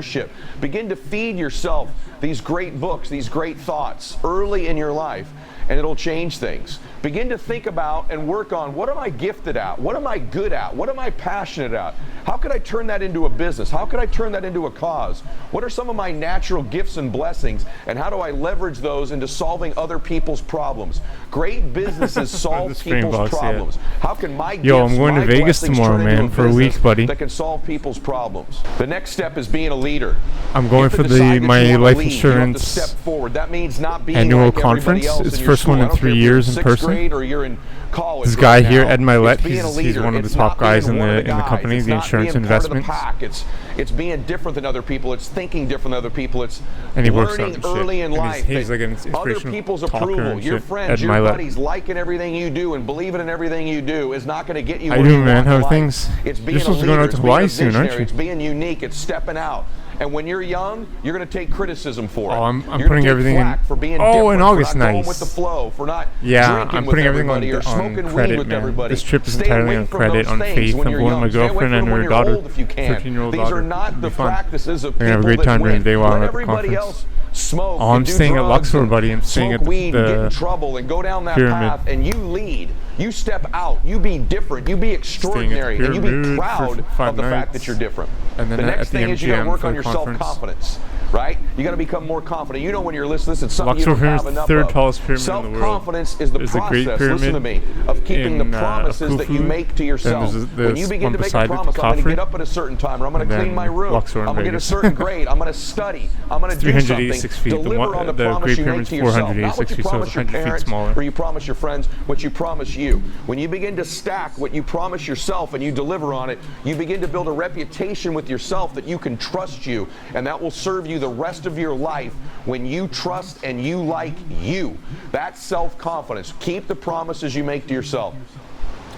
Begin to feed yourself these great books, these great thoughts early in your life, and it'll change things. Begin to think about and work on, what am I gifted at? What am I good at? What am I passionate at? How could I turn that into a business? How could I turn that into a cause? What are some of my natural gifts and blessings, and how do I leverage those into solving other people's problems? Great businesses solve The people's Springboks, yeah. problems. How can my Yo, I'm gifts, going to my Vegas blessings tomorrow, turn into man, for a business week, buddy. that can solve people's problems? The next step is being a leader. I'm going You have to for decide that my you wanna life lead. You have to insurance step forward. That means not being annual like everybody conference. else It's in the your first one school. in I don't 3 care if you're years in in sixth person. grade or you're in college This right guy now. here, Ed Mylett, It's being a he's leader. one of the It's top not being guys in one of the guys. company, It's the not insurance being part of the investments. pack. It's being different than other people. It's thinking different than other people. It's And he works learning out and early shit. in And life. he's that like an other inspirational people's talker approval, and your shit. friends, Ed your Mylett. buddies liking everything you do and believing in everything you do is not going to get you How where you you doing, man? want How in are life. things? It's being You're supposed a to be going leader. out to It's being a Hawaii soon, aren't visionary. you? It's being unique. It's stepping out. And when you're young, you're going to take criticism for it. Oh, I'm You're gonna putting take everything in- flack for being Oh, different, in for August, not going nice. with the flow, for not Yeah, drinking I'm with putting everything everybody or on smoking credit, weed with man. everybody. This trip is Stay entirely away on from credit, those on things faith. when I'm you're going with young. my Stay away girlfriend from and them when her you're daughter, old if you can. 13-year-old These daughter. are not It'll the be fun. practices of We're gonna have a people great that time during win. the day while I'm Let at the everybody conference. else smoke Oh, I'm and do staying at drugs Luxor, and buddy. I'm staying smoke at weed and get in the trouble and go down that Pyramid. path, and you lead. You step out. You be different. You be extraordinary, and you be Pyramid proud for 5 of the fact nights. that you're different. And then The at next the thing is you got to MGM work for on the your conference. self-confidence, right? You got to become more confident. You know when you're listening, this is something Luxor you don't Pyramid have is the enough third of. tallest pyramid in the world. Self-confidence is the There's the Great process, Pyramid listen to me, of keeping the in, promises that you Khufu. make to yourself. Then there's When you this begin one to make a beside it, the promise, I'm going to Khafre. get up at a certain time, or I'm going to And clean my then room, Luxor in I'm going to get a Vegas. certain grade, I'm going to study, I'm going to do something, 386 feet. deliver on the The promise Great you make Pyramid's to yourself. Not 486 what you feet, so promise it's your 100 feet parents smaller. or you promise your friends, what you promise you. When you begin to stack what you promise yourself and you deliver on it, you begin to build a reputation with yourself that you can trust you, and that will serve you the rest of your life when you trust and you like you. That's self-confidence. Keep the promises you make to yourself.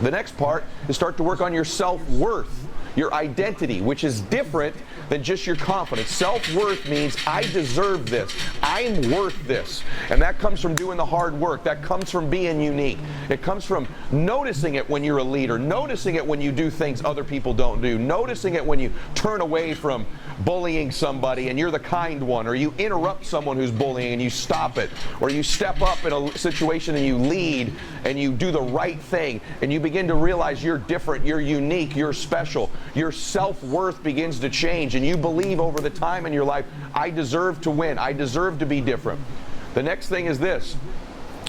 The next part is start to work on your self-worth, your identity, which is different than just your confidence. Self-worth means I deserve this. I'm worth this. And that comes from doing the hard work. That comes from being unique. It comes from noticing it when you're a leader, noticing it when you do things other people don't do, noticing it when you turn away from bullying somebody and you're the kind one, or you interrupt someone who's bullying and you stop it, or you step up in a situation and you lead and you do the right thing and you begin to realize you're different, you're unique, you're special. Your self-worth begins to change and you believe over the time in your life, I deserve to win, I deserve to be different. The next thing is this.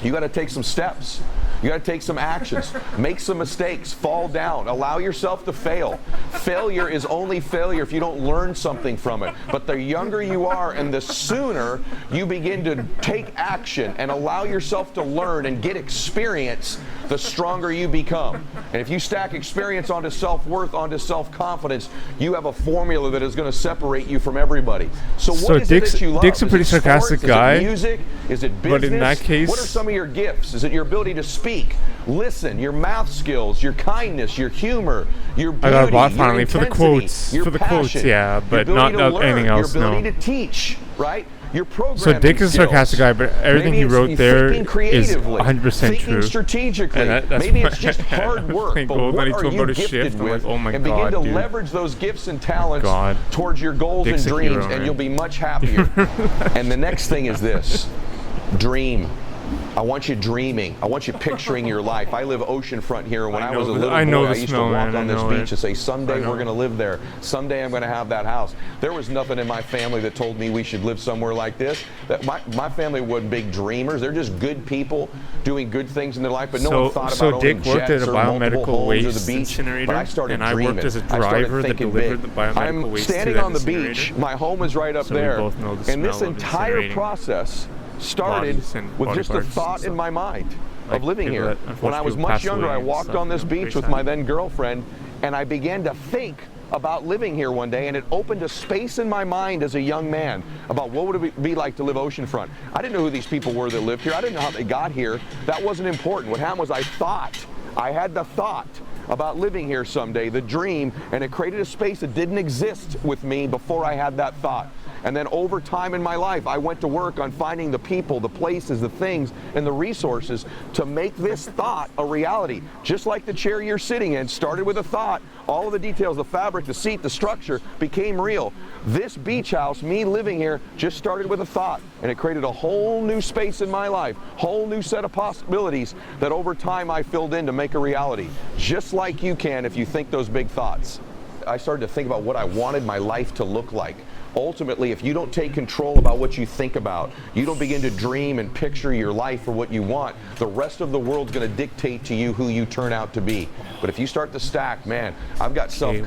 You got to take some steps. You got to take some actions. Make some mistakes. Fall down. Allow yourself to fail. Failure is only failure if you don't learn something from it. But the younger you are and the sooner you begin to take action and allow yourself to learn and get experience, the stronger you become. And if you stack experience onto self-worth, onto self-confidence, you have a formula that is going to separate you from everybody. So what is it that you love? Dick's a pretty sarcastic guy. Is it music? Is it business? But in that case, what are some of your gifts? Is it your ability to speak, listen, your math skills, your kindness, your humor, your beauty, I got a bot your finally intensity, for the quotes. your For the passion, quotes, yeah, but your ability not to learn, anything else. your ability No. to teach, right? Your programming So Dick is a sarcastic guy, but everything Maybe he it's wrote there thinking is creatively, 100% thinking true. strategically. And that's Maybe why it's just hard work. playing But gold what when he are told you about his gifted shift, I'm like, with? oh my and begin God, to dude. leverage those gifts and talents God. towards your goals Dick's and a dreams, hero, and man. you'll be much happier. And the next thing is this: dream. I want you dreaming. I want you picturing your life. I live oceanfront here, and when I was a little boy, I used to walk on this beach and say, someday we're going to live there. Someday I'm going to have that house. There was nothing in my family that told me we should live somewhere like this. That my family wasn't big dreamers. They're just good people doing good things in their life, but no one thought about owning Dick worked at jets a or multiple biomedical homes or the waste beach. incinerator, But I started and I dreaming. worked as a I started driver that thinking delivered big. the biomedical I'm waste to standing that on the incinerator. beach. My home is right up So we there. both know the And this smell of entire incinerating process started bodies and with body just a parts and thought in stuff. my mind Like of living people here. that When I was unfortunately much pass younger, away I and walked stuff, on this you know, beach very with sad. my then girlfriend, and I began to think about living here one day, and it opened a space in my mind as a young man about what would it be like to live oceanfront. I didn't know who these people were that lived here. I didn't know how they got here. That wasn't important. What happened was I had the thought about living here someday, the dream, and it created a space that didn't exist with me before I had that thought. And then over time in my life, I went to work on finding the people, the places, the things, and the resources to make this thought a reality. Just like the chair you're sitting in started with a thought, all of the details, the fabric, the seat, the structure became real. This beach house, me living here, just started with a thought, and it created a whole new space in my life, whole new set of possibilities that over time I filled in to make a reality. Just like you can if you think those big thoughts. I started to think about what I wanted my life to look like. Ultimately, if you don't take control about what you think about, you don't begin to dream and picture your life for what you want, the rest of the world's going to dictate to you who you turn out to be. But if you start to stack, man, I've got self-confidence.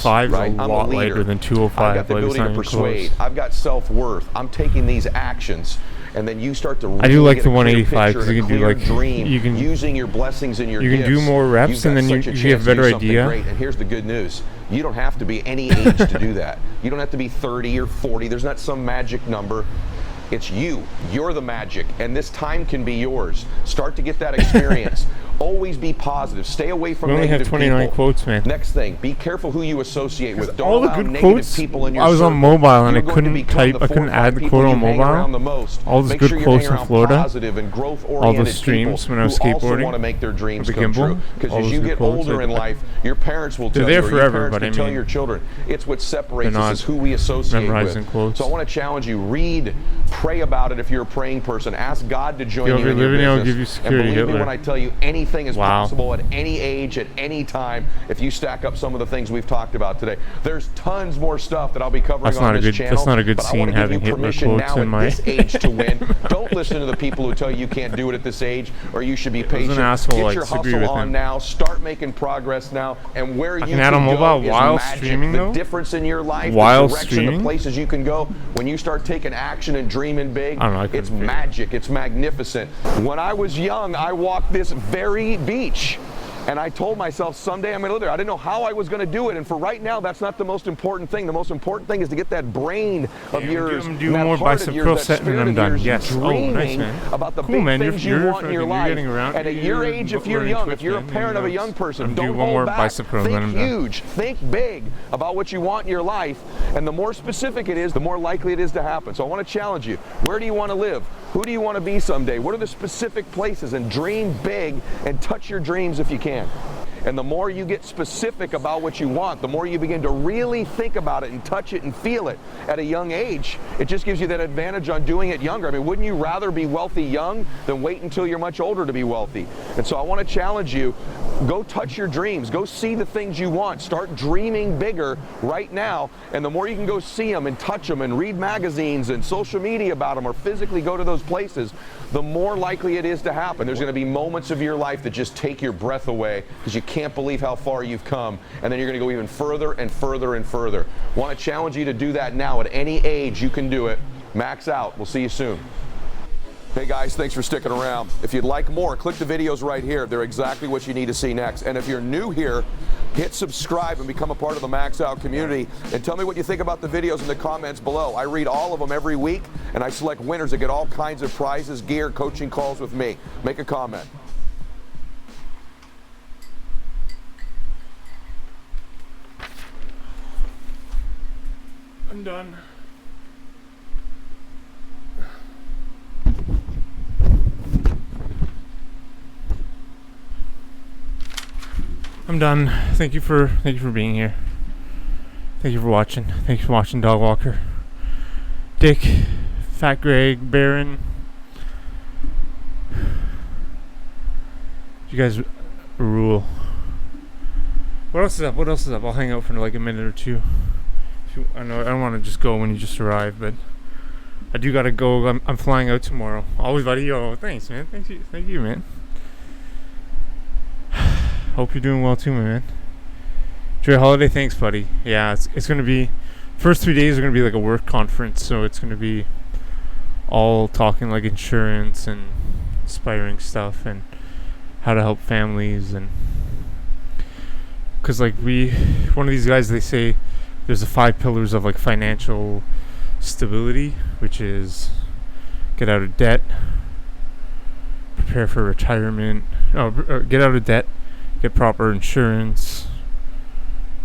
185 is right? a I'm lot leader. lighter than 205. I've got the but it's ability not to even persuade. close. I've got self-worth. I'm taking these actions. And then you start to really I do like get the a clear 185 picture because and you a can do clear like dream, you can using your blessings and your you can gifts. do more reps You've and got then you such a get a chance to better do something idea. great. And here's the good news. You don't have to be any age to do that. You don't have to be 30 or 40. There's not some magic number. It's you. You're the magic, and this time can be yours. Start to get that experience. Always be positive. Stay away from We only have negative 29 people. quotes, man. Next thing, be careful who you associate with. Don't all the allow good negative quotes, people in your I was on circle. mobile and You're I going to couldn't become type, the I 4 couldn't or add 5 the people quote on you hang mobile. around the most. All those Make good sure you're quotes hanging in around Florida. positive and growth-oriented All those streams people when I was who also skateboarding want to make their dreams with the come gimbal. true. Because All as those you good get quotes, older like, in life, your parents will they're tell there you, or forever, your parents but I can tell mean, your children. It's what separates they're us, not is who we associate memorizing with. quotes. So I want to challenge you, read, pray about it if you're a praying person. Ask God to join Yo, you if in you're your living, I'll business. give you security, and believe me Hitler. when I tell you, anything is Wow. possible at any age, at any time, if you stack up some of the things we've talked about today. There's tons more stuff that I'll be covering That's on not a this good- channel. that's not a good but I scene, want to give having you Hitler permission quotes now in at my- this age to win. Don't listen to the people who tell you you can't do it at this age, or you should be was an patient. asshole, I Get your disagree hustle with on him. now. Start making progress now. And where you can add on go mobile is while magic. streaming, The though? difference in your life, While the direction, streaming? the places you can go, when you start taking action and dreaming big, I don't know, I couldn't it's figure it. magic. It's magnificent. When I was young, I walked this very beach. And I told myself someday I'm going to live there. I didn't know how I was going to do it. And for right now, that's not the most important thing. The most important thing is to get that brain of yours, I'm doing more bicep curl set and I'm done. Yes. Dreaming nice, man. about the Cool, big man. things you want in your life. Around, and at your age, if you're young, if you're a parent of a young person, don't hold back. Think huge. Think big about what you want in your life. And the more specific it is, the more likely it is to happen. So I want to challenge you. Where do you want to live? Who do you want to be someday? What are the specific places? And dream big and touch your dreams if you can. And the more you get specific about what you want, the more you begin to really think about it and touch it and feel it at a young age. It just gives you that advantage on doing it younger. I mean, wouldn't you rather be wealthy young than wait until you're much older to be wealthy? And so I want to challenge you, go touch your dreams. Go see the things you want. Start dreaming bigger right now. And the more you can go see them and touch them and read magazines and social media about them or physically go to those places, the more likely it is to happen. There's going to be moments of your life that just take your breath away because you can't believe how far you've come, and then you're going to go even further and further and further. Want to challenge you to do that now. At any age you can do it. Max out. We'll see you soon. Hey guys, thanks for sticking around. If you'd like more, click the videos right here. They're exactly what you need to see next. And if you're new here, hit subscribe and become a part of the Max Out community. And tell me what you think about the videos in the comments below. I read all of them every week, and I select winners that get all kinds of prizes, gear, coaching calls with me. Make a comment. I'm done. I'm done. Thank you for being here. Thank you for watching. Thank you for watching Dog Walker. Dick, Fat Greg, Baron. You guys rule. What else is up? What else is up? I'll hang out for like a minute or two. I know I don't want to just go when you just arrived, but I do gotta go. I'm flying out tomorrow. Always, buddy. Yo, thanks, man. Thank you, man. Hope you're doing well too, my man. Enjoy your holiday. Thanks, buddy. Yeah, it's gonna be first 3 days are gonna be like a work conference, so it's gonna be all talking like insurance and inspiring stuff and how to help families, and because like one of these guys, they say there's the 5 pillars of like financial stability, which is get out of debt, prepare for retirement, get out of debt, get proper insurance,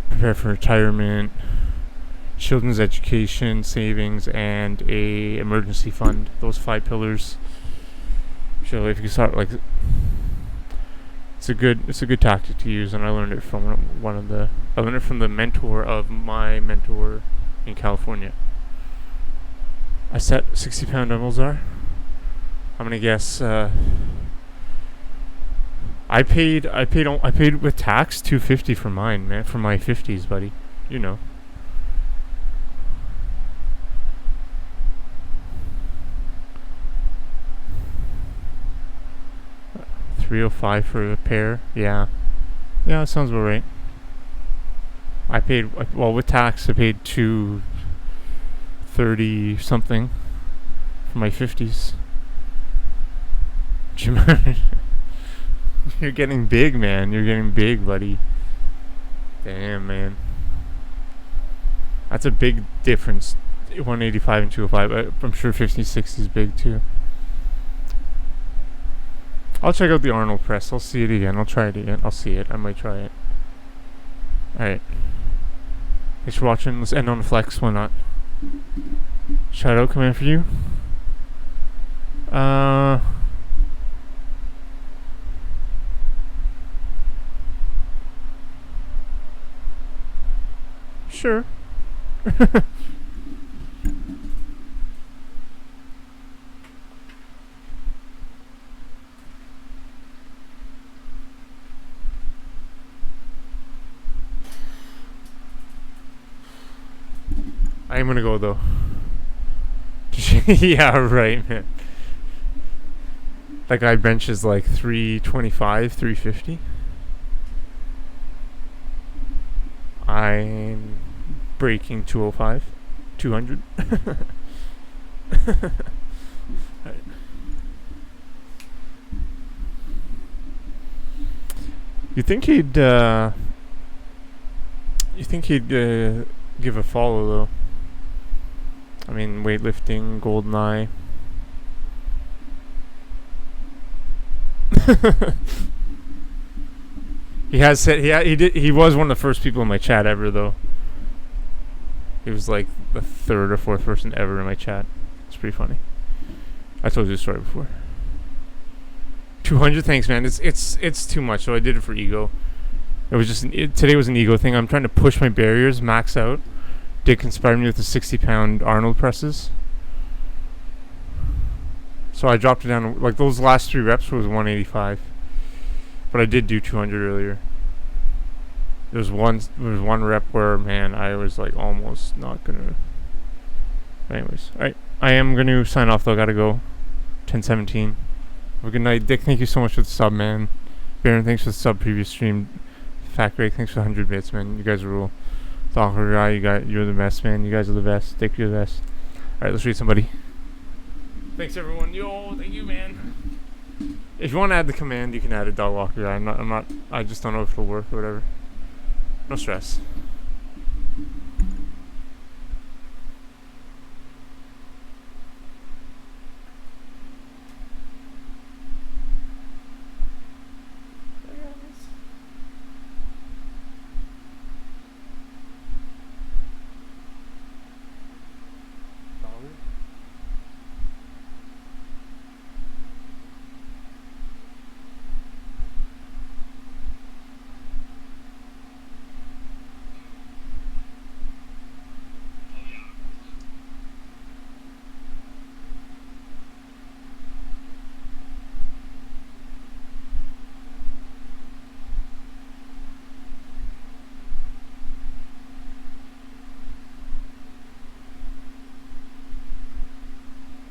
prepare for retirement, children's education, savings, and a emergency fund. Those 5 pillars. So if you start like, it's a good tactic to use, and I learned it from the mentor of my mentor in California. I set 60-pound dumbbells are. I'm gonna guess. I paid with tax $250 for mine, man, for my 50s, buddy. You know. $305 for a pair. Yeah, that sounds about right. I paid, well, with tax I paid $230 something for my 50s. You're getting big, man. You're getting big, buddy. Damn, man. That's a big difference. 185 and 205. I'm sure 50, 60 is big too. I'll check out the Arnold press. I'll see it again. I'll try it again. I'll see it. I might try it. Alright. Thanks for watching. Let's end on the flex. Why not? Shout out command for you. Sure. I am gonna go though. Yeah, right, man. That guy benches like 325, 350. I'm breaking 205, 200. Right. think he'd give a follow though? I mean, weightlifting, GoldenEye. He has said he was one of the first people in my chat ever though. He was like the third or fourth person ever in my chat. It's pretty funny. I told you the story before. 200, thanks man. It's too much, so I did it for ego. It was just today was an ego thing. I'm trying to push my barriers, max out. Dick inspired me with the 60-pound Arnold presses. So I dropped it down, like those last 3 reps was 185. But I did do 200 earlier. There was one rep where, man, I was like almost not gonna. Anyways, alright. I am gonna sign off though, gotta go. 10:17. Have a good night. Dick, thank you so much for the sub, man. Baron, thanks for the sub previous stream. Fat Greg, thanks for 100 bits, man. You guys are rule. Awkward guy, you're the best, man. You guys are the best. Dick, you're the best. Alright, let's read somebody. Thanks everyone. Yo, thank you, man. If you want to add the command, you can add a dog walker guy. I just don't know if it'll work or whatever. No stress.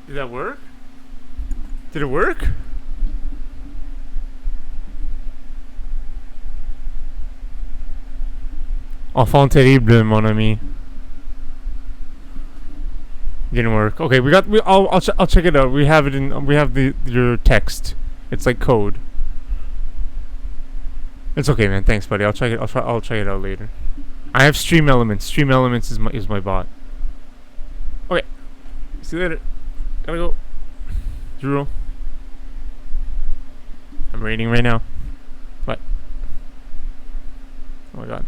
Did that work? Did it work? Enfant terrible, mon ami. Didn't work. Okay, I'll check it out. We have your text. It's like code. It's okay, man. Thanks, buddy. I'll check it. I'll check it out later. I have Stream Elements. Stream Elements is my bot. Okay. See you later. Gotta go. Drew. I'm raiding right now. What? Oh my god.